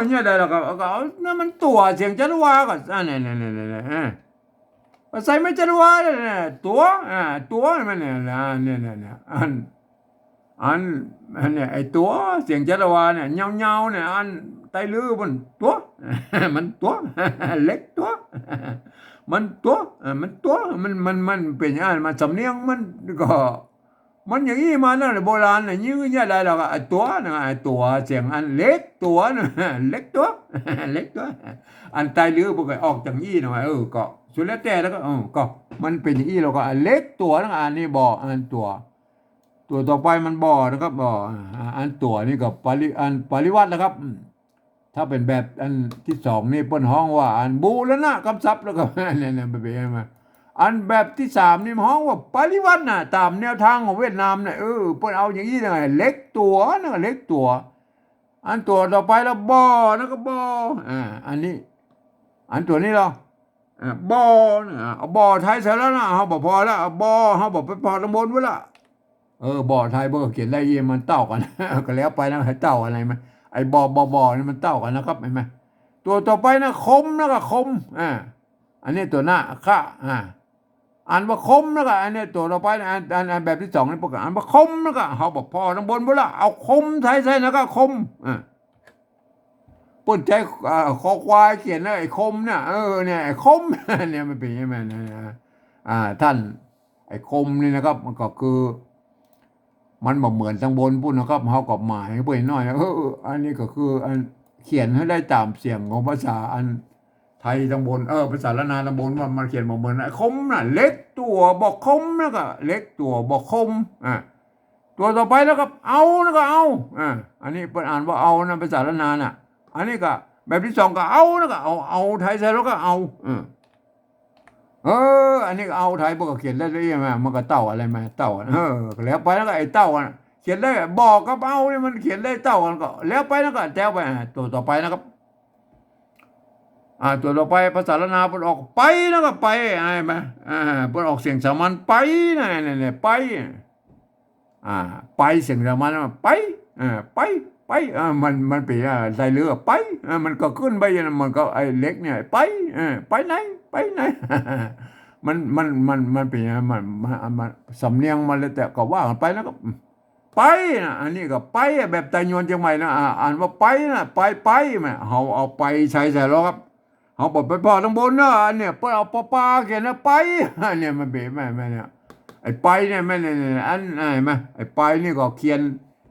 เนี่ยได้แล้วก็เอานั่นมันตัวเสียงจันวาก็เนี่ยใส่ไม่จันวาเนี่ยตัวมันเนี่ยอันเนี่ยไอตัวเสียงจันวาเนี่ยเงาเนี่ยอันไตลื้อมันตัว มันตัว เล็กตัว มันตัวมันเป็นอย่างนั้นมันสำเนียงมันก็มันอย่างนี้มานั่นโบราณน่ะยื้อเนี่ยได้แล้วก็ตัวนะตัวเสียงอันเล็กตัวนะ เล็กตัว เล็กตัวอันไตลื้อไปออกจากนี้หน่อยก็สุดแล้วแต่แล้วก็มันเป็นอย่างนี้เราก็เล็กตัวนะอันนี้บ่อันตัวต่อไปมันบ่นะครับบ่อันตัวนี่ก็ปริวัตินะครับถ้าเป็นแบบอันที่สองนี่เปิ้นฮ้องว่าอันบูรณะกำซับแล้วก็เนี่ยไปมาอันแบบที่สามนี่ฮ้องว่าปริวัติน่ะตามแนวทางของเวียดนามน่ะเปิ้นเอาอย่างนี้ไงเล็กตัวนะเล็กตัวอันตัวต่อไปแล้วบ่นะก็บ่อันนี้อันตัวนี้เหรอบ่เอาบ่ไทยเสร็จแล้วนะเฮาบ่พอแล้วบ่เฮาบ่ไปพอตำบลไว้ละบ่ไทยบ่เขียนได้ยินมันเต้ากัน ก็แล้วไปนะให้เต้าอะไรมั้ยไอ้บ่นี่มันเต้ากันนะครับเห็นไหมตัวต่อไปนะคมนะก็คมอันนี้ตัวหน้าค่ะอ่านว่าคมนะก็อันนี้ตัวต่อไปอันแบบที่สองนี่ประกาศอ่านว่าคมนะก็เฮาบ่พอทั้งบนบ่ละเอาคมไทยใส่นะก็คมปุ่นใจคอควายเขียนนะไอ้คมเนี่ยเนี่ยไอ้คม เนี่ยมันเป็นยังไงนะท่านไอ้คมนี่นะครับมันก็คือมันบ่เหมือนทางบนพุ่นนะครับเฮาก็หมายเพิ่นน้อยอันนี้ก็คืออันเขียนให้ได้ตามเสียงของภาษาอันไทยทางบนภาษาละนาทางบนว่ามันเขียนบ่เหมือนคมน่ะเล็กตัวบ่คมแล้วก็เล็กตัวบ่คมตัวต่อไปแล้วก็เอาแล้วก็เอาอันนี้เพิ่นอ่านว่าเอานะภาษาละนาน่ะอันนี้ก็แบบที่สองก็เอาแล้วก็เอาไทยใส่แล้วก็เอาอันนี้เอาไทยพวกก็เขียนได้เลยมั้ยมันก็เต่าอะไรมาเต่าแล้วไปแล้วก็ไอ้เต่าเขียนได้บอกกับเอานี่มันเขียนได้เต่ากันก็แล้วไปแล้วก็แต้วไปตัวต่อไปนะครับตัวต่อไปภาษาละนาเพิ่นออกไปแล้วก็ไปอะไรมั้ยเพิ่นออกเสียงสามัญไปนั่นไปไปเสียงสามัญไปไปมันเป็นใส่เรือไปมันก็ขึ้นไปมันก็ไอ้เล็กเนี่ยไปไหนมันเป็นมันสำเนียงมันเลยแต่ก็ว่ากันไปแล้วก็ไปนะอันนี้ก็ไปแบบไตยวนเชียงใหม่นะอ่านว่าไปนะไปมั้ยเฮาเอาไปใส่แล้วครับเฮาบ่ไปพอทั้งบนนะอันเนี่ยเปิ้นเอาปลาเขียนนะไปเนี่ยมันเป็นแม่เนี่ยไอ้ไปเนี่ยแม่เนี่ยอันไหนมั้ยไอ้ไปนี่ก็เขียน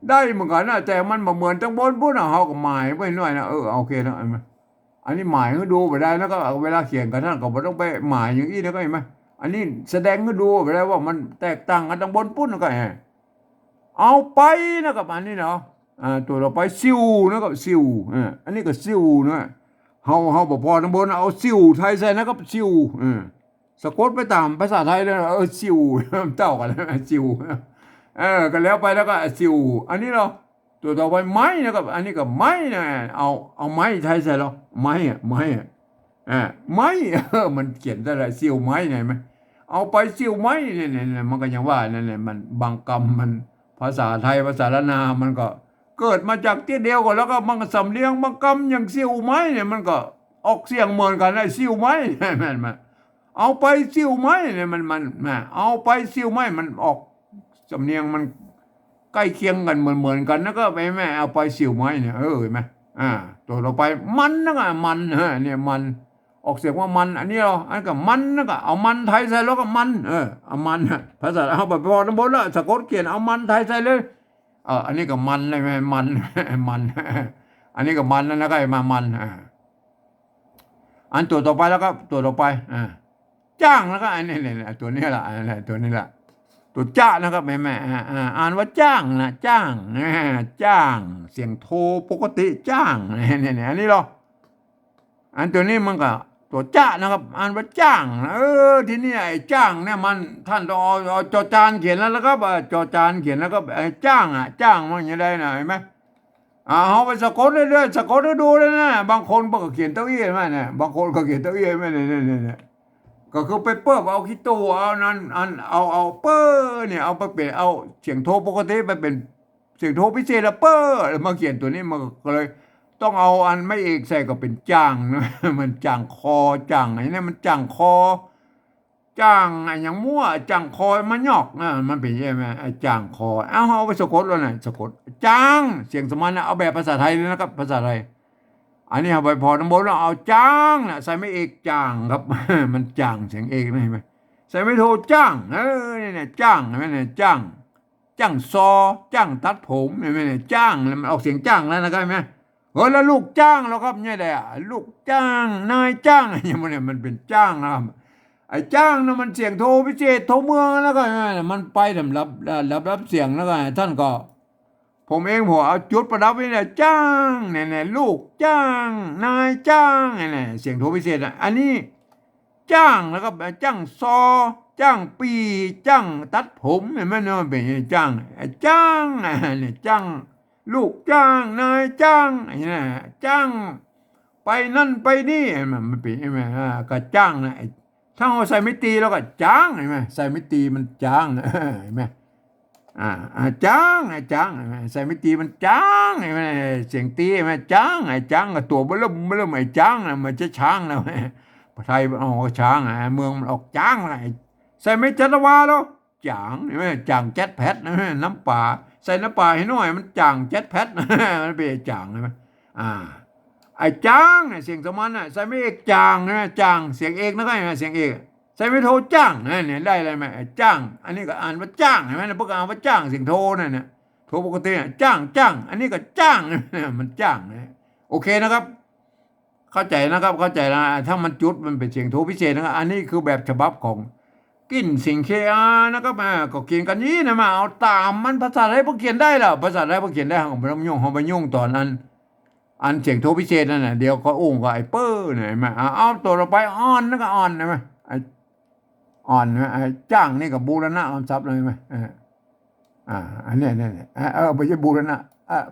ได้เหมือนกันนะแต่มันบ่เหมือนทั้งบนพุ่นเฮาก็หมายไว้หน่อยนะโอเคนะอันนี้หมายให้ดูไปได้แล้วก็เวลาเขียนกันท่านก็บ่ต้องไปหมายอย่างนี้นะก็เห็นมั้ยอันนี้แสดงให้ดูไปได้ว่ามันแตกต่างกันทั้งบนพุ่นก็เอาไปนะครับอันนี้เนาะตัวเราไปซิวนะครับซิวอันนี้ก็ซิวนะเฮาบ่พอทั้งบนเอาซิวไทยใส่นะครับซิวสะกดไปตามภาษาไทยเลยซิวเต้ากันซิวก็แล้วไปแล้วก็ซิวอันนี้เนาะตัวต่อไปไม้นะครับอันนี้ก็ไม้นะเอาไม้ไทยใส่แล้วไม้ไม้มันเขียนได้หลายซิวไม้ไหนมั้ยเอาไปซิวไม้เนี่ยมันก็ยังว่านั่นแหละมันบางกรรมมันภาษาไทยภาษาละนามันก็ เกิดมาจากที่เดียวกันแล้วก็มันก็สำเนียงบางคำอย่างซิ่วไม้เนี่ยมันก็ออกเสียงเหมือนกันไอ้ซิ่วไม้แม่นมาเอาไปซิ่วไม้เนี่ยมันเอาไปซิ่วไม้มันออกสำเนียงมันใกล้เคียงกันเหมือนกันแล้วก็ไปแม่เอาไปซิ่วไม้เนี่ยเห็นไหมตัวเราไปมันนะก็มันเนี่ยมันออกเสียงว่ามันอันนี้เราอันก็มันนะก็เอามันไทยใส่แล้วก็มันเอามันภาษาเอาแบบพอน้ำบนแล้วสะกดเขียนเอามันไทยใส่เลยอันนี้ก็มันเลยไหมมันมันอันนี้ก็มันแล้วก็มามันอันตัวต่อไปแล้วก็ตัวต่อไปจ้างแล้วก็อันนี้เนี่ยตัวนี้ละอะไรตัวนี้ละตัวจ้านะครับแม่อ่านว่าจ้างนะจ้างจ้างเสียงโทปกติจ้างเนี่ยอันนี้หรออันตัวนี้มันก็ตัวจ้านะครับอ่านว่าจ้างทีนี้ไอ้จ้างเนี่ยมันท่านต้องเอาจอจานเขียนแล้วก็จอจานเขียนแล้วก็ไอ้จ้างจ้างมันยังไงนะเห็นไหมเอาไปสะกดเรื่อยๆสะกดดูเลยนะบางคนก็เขียนเต้าอี้ไหมเนี่ยบางคนก็เขียนเต้าอี้ไหมเนี่ยก็คือไปเปิ้ลเอาขี้ตู้เอานั้นเอาเปิ้ลเนี่ยเอาไปเปลี่ยนเอาเสียงโทปกติไปเป็นเสียงโทพิเศษแล้วเปิ้ลมาเขียนตัวนี้มันก็เลยต้องเอาอันไม่เอกใส่ก็เป็นจ้างนะมันจ้างคอจ้างไอ้นี่มันจ้างคอจ้างไอ้อย่างมั่วจ้างคอมันยอกมันเป็นยังไงไอ้จ้างคอเอาไปสะกดแล้วนะสะกดจ้างเสียงสมานนะเอาแบบภาษาไทยเลยนะครับภาษาไทยอันนี้เอาไปพอน้ำบนแล้วเอาจ้างนะใส่ไม่เอกจ้างครับ มันจ้างเสียงเอกนะเห็นไหมใส่ไม่โทจ้างเนี่ยจ้างเห็นไหมเนี่ยจ้างจ้างจ้างตัดผมเห็นไหมเนี่ยจ้างมันออกเสียงจ้างแล้วนะครับเห็นไหมแล้วลูกจ้างแล้วครับเนี่ยแหละลูกจ้างนายจ้างอย่างนี้มันเป็นจ้างนะครับไอ้จ้างนะมันเสียงโทพิเศษโทเมืองแล้วก็มันไปสำหรับเสียงแล้วก็ท่านก็ผมเองผมเอาจุดประดับไว้เนี่ยจ้างเนี่ยลูกจ้างนายจ้างเนี่ยเสียงโทพิเศษอันนี้จ้างแล้วก็จ้างจ้างปีจ้างตัดผมเห็นไหมเนี่ยมันเป็นจ้างจ้างเนี่ยจ้างลูกจ้างนายจ้างเนี่ยจ้างไปนั่นไปนี่มันเป็นใช่ไหมก็จ้างนะถ้าเราใส่ไม่ตีแล้วก็จ้างเห็นไหมใส่ไม่ตีมันจ้างเห็นไหมจ้างใส่ไม่ตีมันจ้างเห็นไหมเสียงตีเห็นไหมจ้างจ้างตัวเริ่มไอ้จ้างนะมันจะช้างนะไทยมันออกช้างเมืองมันออกจ้างอะไรใส่ไม่จัตวาแล้วจ้างเห็นไหมจ้างแจ๊ดแพทน้ำปลาใส่น้ำปลาให้หน่อยมันจ้างแจ๊ดแพทมันเป็นจ้างใช่ไหมไอ้จ้างเสียงสมานใส่ไม่เอกจ้างนะจ้างเสียงเอกนะก็เสียงเอกใส่ไม่โทจ้างเนี่ยได้อะไรไหมจ้างอันนี้ก็อ่านว่าจ้างเห็นไหมพวกอ่านว่าจ้างเสียงโทเนี่ยโทปกติจ้างอันนี้ก็จ้างมันจ้างโอเคนะครับเข้าใจนะครับเข้าใจนะถ้ามันจุดมันเป็นเสียงโทพิเศษนะครับอันนี้คือแบบฉบับของกินสิงเคนะครับก็เขียนกันนี้นะมาเอาตามมันภาษาอะไรพวกเขียนได้หรอภาษาอะไรพวกเขียนได้ของพระมงยุ่งตอนนั้นอันเสียงโทพิเศษนั่นน่ะเดี๋ยวก็อุ้งก็ไอ้เปิ้ลเนี่ยมาเอาตัวเราไปอ่อนนะก็อ่อนนะมั้ยอ่อนนะจ้างนี่กับบูรณะคำศัพท์เลยไหมอันนี้ไม่ใช่บูรณะ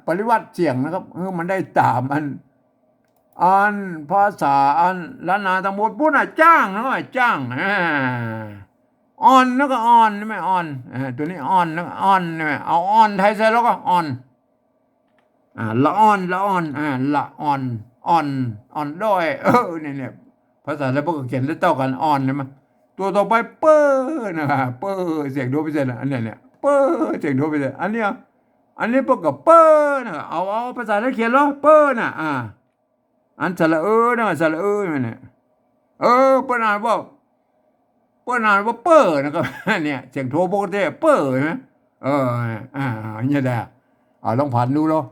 ปริวัติเสียงนะครับมันได้ตามอันภาษาอันล้านนาทั้งหมดพูดจ้างนะจ้างอ่อนแล้วก็อ่อนไม่อ่อนตัวนี้อ่อนแล้วก็อ่อนใช่ไหมเอาอ่อนไทยใส่แล้วก็อ่อนละอ่อนละอ่อนด้วยเนี่ยภาษาแล้วพวกเขียนแล้วเท่ากันอ่อนใช่ไหมตัวต่อไปเปิ้ลนะครับเปิ้ลเสียงโดพิเศษอันนี้เนี่ยเปิ้ลเสียงโดพิเศษอันนี้พวกกับเปิ้ลนะเอาภาษาแล้วเขียนแล้วเปิ้ลอันสระนะสระเนี่ยเปิ้ลอ่านว่าเปิ้ลนะครับเนี่ยเสียงโทปกติเปิ้ลใช่ไหมเนี่ยได้ลองผ่านดูเนาะ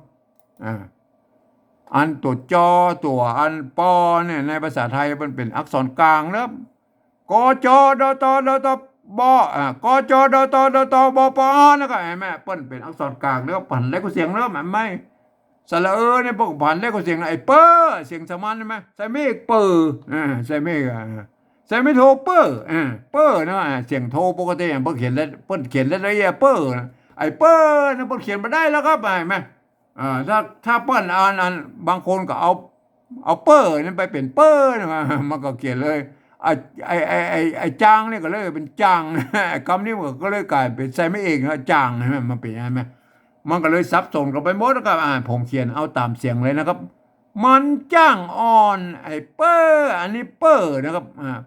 อันตัวจอตัวอันปอเนี่ยในภาษาไทยมันเป็นอักษรกลางแล้วกจดตบกจดตบปนะครับเห็นไหมเปิ้นเป็นอักษรกลางแล้วผันเล็กกว่าเสียงแล้วมันไม่สระเนี่ยพวกผันเล็กกว่าเสียงไอ้เปิ้ลเสียงสมานใช่ไหมใส่ไม่เปิ้ลใส่ไม่โทเปิ้ลนะเสียงโทปกติเปิ้นเขียนแล้วละเอียดเปิ้ลไอ้เปิ้ลนะเปิ้นเขียนมาได้แล้วครับเห็นไหมถ้าเปิ้ลอ่านบางคนก็เอาเปิ้ลนั่นไปเป็นเปิ้ลมันก็เขียนเลยไอ้จางเนี่ยก็เลยเป็นจางคำนี้มันก็เลยกลายเป็นใส่ไม่เองนะจางใช่ไหมมันเป็นใช่ไหม มันก็เลยซับซ้อนกันไปหมดนะครับผมเขียนเอาตามเสียงเลยนะครับมันจ้างอ่อนไอ้เปอร์อันนี้เปอร์นะครับ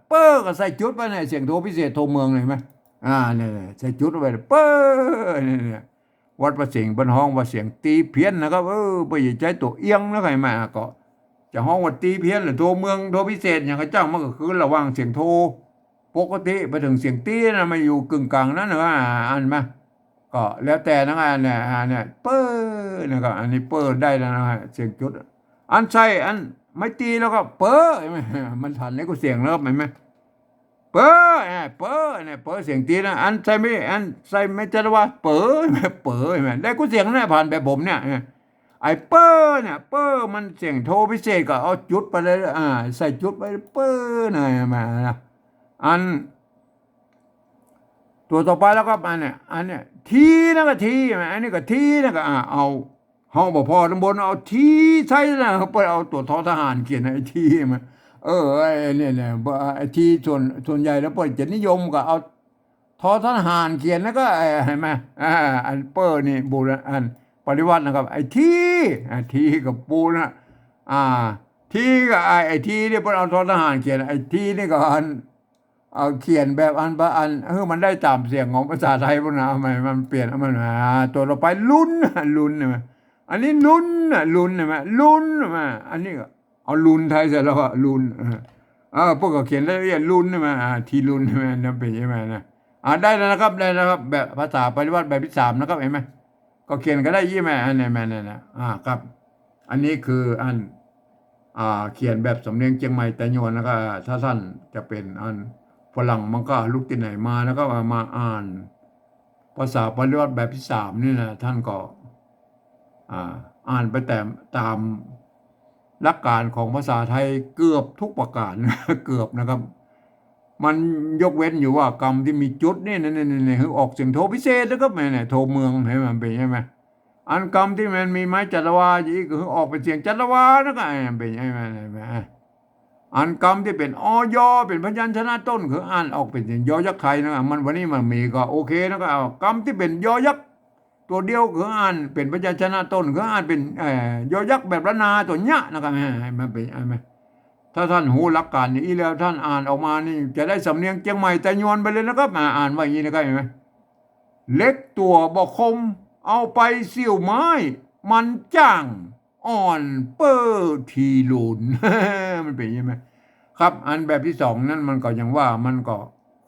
เปอร์ก็ใส่จุดไปในเสียงโทพิเศษโทเมืองเลยไหมเนี่ยใส่จุดไปเปอร์เนี่ยวัดประเสียงบนห้องว่าเสียงตีเพี้ยนนะครับไปใจตัวเอียงนะใครมาก็จะห้องว่าตีเพี้ยนหรือโทเมืองโทพิเศษอย่างกระจ้างมันก็คือระหว่างเสียงโทปกติไปถึงเสียงตีนะมาอยู่กึ่งกลางนั้นนะอันมาก็แล้วแต่นะเนี่ยเปอร์นะครับอันนี้เปอร์ได้แล้วนะเสียงจุดอันใช่อันไม่ตีแล้วก็เปอร์มันทันแล้วก็เสียงแล้วเห็นไหมเปอร์เปอร์เนี่ยเปอร์เสียงตีนะอันใช่ไม่อันใช่ไม่จะว่าเปอร์เปอร์เห็นไหมได้ก็เสียงนะผ่านแบบผมเนี่ยไอ้เปอร์เนี่ยเปอร์มันเสียงโทพิเศษก็เอาจุดไปเลยใส่จุดไปเปอร์หน่อยมานะอันตัวต่อไปแล้วก็อันเนี่ยทีนะก็ทีอันนี้ก็ทีนะก็เอาห้องบ่พอตำบลเอาทีใช่นะเขาไปเอาตัวทอทหารเขียนไอ้ทีมาไอ้เนี่ยไอ้ทีส่วนใหญ่แล้วเปิดจะนิยมก็เอาทอทหารเขียนแล้วก็เห็นไหมอันเปอร์นี่บูรณอันปริวัตินะครับไอ้ทีกับปูนะทีกับไอ้ทีเนี่ยเปิดเอาทอทหารเขียนไอ้ทีนี่ก็อันเอาเขียนแบบอันมันได้ตามเสียงของภาษาไทยพวกนั้นมันเปลี่ยนมันตัวเราไปลุ้นใช่ไหมอันนี้ลุ้นใช่ไหมลุ้นใช่ไหมอันนี้ก็เอาลุ้นไทยเสร็จแล้วก็ลุ้นพวกก็เขียนละเอียดลุ้นใช่ไหมทีลุ้นใช่ไหมนั่นเป็นใช่ไหมนะได้แล้วนะครับแบบภาษาปริวัติแบบที่3นะครับเห็นไหมก็เขียนก็ได้ยี่ไหมอันนี้นะครับอันนี้คืออันเขียนแบบสำเนียงเชียงใหม่แต่โยนแล้วก็ถ้าท่านจะเป็นอันฝรั่งมันก็ลุกที่ไหนมาแล้วก็มาอ่านภาษาปริวัติแบบที่3นี่นะท่านก็อ่านไปแต่ตามหลักการของภาษาไทยเกือบทุกประการเกือบนะครับมันยกเว้นอยู่ว่ากรรมที่มีจุดนี่คือออกเสียงโทพิเศษแล้วก็โทเมืองให้มันเป็นใช่ไหมอันกรรมที่มันมีไม้จัตวาอีกคือออกเป็นเสียงจัตวาแล้วก็เป็นใช่ไหมอันกรรมที่เป็นอยเป็นพยัญชนะต้นคืออ่านออกเป็นเสียงยอยักษ์ไทยนะมันวันนี้มันมีก็โอเคนะก็เอากรรมที่เป็นยอยักษ์ตัวเดียวคืออ่านเป็นพยัญชนะต้นคืออ่านเป็นยอยักษ์แบบละนาตัวเนี้ยนะครับมันเป็นอะไรไหมถ้าท่านหูหลักการนี้แล้วท่านอ่านออกมานี่จะได้สำเนียงเชียงใหม่แต่ยวนไปเลยนะครับอ่านว่าอย่างนี้นะครับเห็นไหมเล็กตัวบ่คมเอาไปเสี่ยวไม้มันจ้างอ่อนเปอร์ทีลุน มันเป็นยังไงครับอันแบบที่2นั้นมันก็ยังว่ามันก็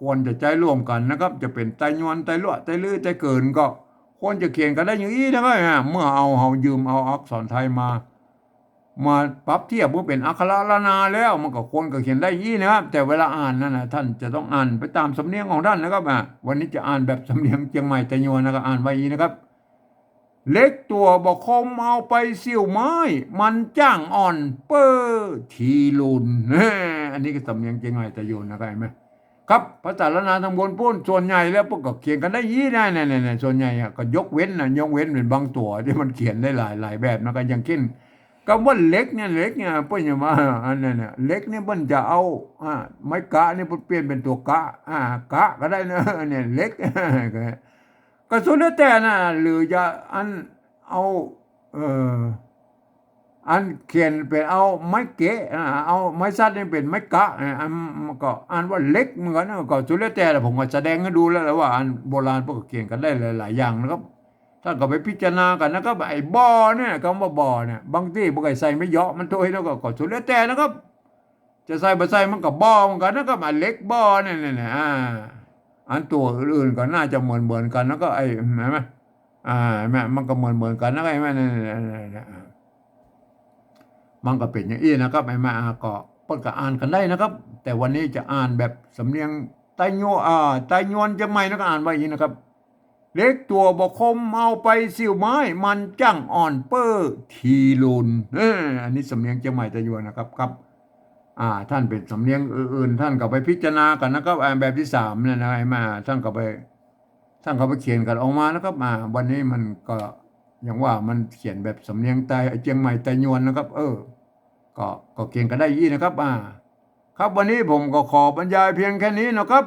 ควรจะใจร่วมกันนะครับจะเป็นไตยวนไตลั่วไตลื้อไตเกินก็ควรจะเขียนกันได้อย่างนี้นะครับเมื่อเอายืมเอาอักษรไทยมาปรับเทียบเมื่อเป็นอักขระละนาแล้วมันก็ควรก็เขียนได้ยี่นะครับแต่เวลาอ่านนั่นนะท่านจะต้องอ่านไปตามสำเนียงของท่านนะครับวันนี้จะอ่านแบบสำเนียงเชียงใหม่ไตยวนนะครับอ่านไว้ยี่นะครับเล็กตัวบอกคมเอาไปเสี่ยวไม้มันจ้างอ่อนเปอร์ทีลุนอันนี้ก็สำเนียงเชียงใหม่ไตยวนนะครับเห็นไหมครับภาษาละนาทางบนพูดส่วนใหญ่แล้วพวกก็เขียนกันได้ยี่ได้เนี่ยส่วนใหญ่ก็ยกเว้นเป็นบางตัวที่มันเขียนได้หลายแบบนะก็อย่างเช่นก็ว่าเล็กเนี่ยเปิ้นอย่ามาอันนั้นเนี่ยเล็กเนี่ยเปิ้นจะเอาไม้กะเนี่ยเปลี่ยนเป็นตัวกะกะก็ได้นะเนี่ยเล็กก็สุดแล้วแต่นะหรือจะอันเอาอันเขียนเป็นเอาไม้เกะเอาไม้ซัดนี่เป็นไม้กะอันก็อ่านว่าเล็กเหมือนกันก็สุดแล้วแต่ผมก็แสดงให้ดูแล้วว่าอันโบราณพวกเขียนกันได้หลายอย่างนะครับท่านก็ไปพิจารณากันนะครับไอ้บ่อเนี่ยคำว่าบ่อเนี่ยบางที่พวกไอ้ใส่ไม่เยอะมันตัวแล้วก็สุดแล้วแต่นะครับจะใส่บ่ใส่มันก็บ่อเหมือนกันนะครับไอ้เล็กบ่อเนี่ยอันตัวอื่นก็น่าจะเหมือนกันแล้วก็ไอ้เห็นไหมแม่มันก็เหมือนกันนะไอ้แม่เนี่ยมันก็เป็นอย่างนี้นะครับไอ้แม่ก็เพิ่นก็อ่านกันได้นะครับแต่วันนี้จะอ่านแบบสำเนียงไตโยไตยวนจะไม่นะก็อ่านไว้อย่างนี้นะครับเล็กตัวบ่คมเอาไปเสี่ยวไม้มันจ้างอ่อนเปอร์ทีลุนอันนี้สำเนียงเชียงใหม่ไตยวนนะครับครับท่านเป็นสำเนียงอื่นท่านก็ไปพิจารณากันนะครับแบบที่3เนี่ยนะไอ้มาท่านก็ไปเขียนกันออกมานะครับวันนี้มันก็อย่างว่ามันเขียนแบบสำเนียงไตเชียงใหม่ไตยวนนะครับก็เขียนกันได้ยี่นะครับครับวันนี้ผมก็ขอบรรยายเพียงแค่นี้นะครับ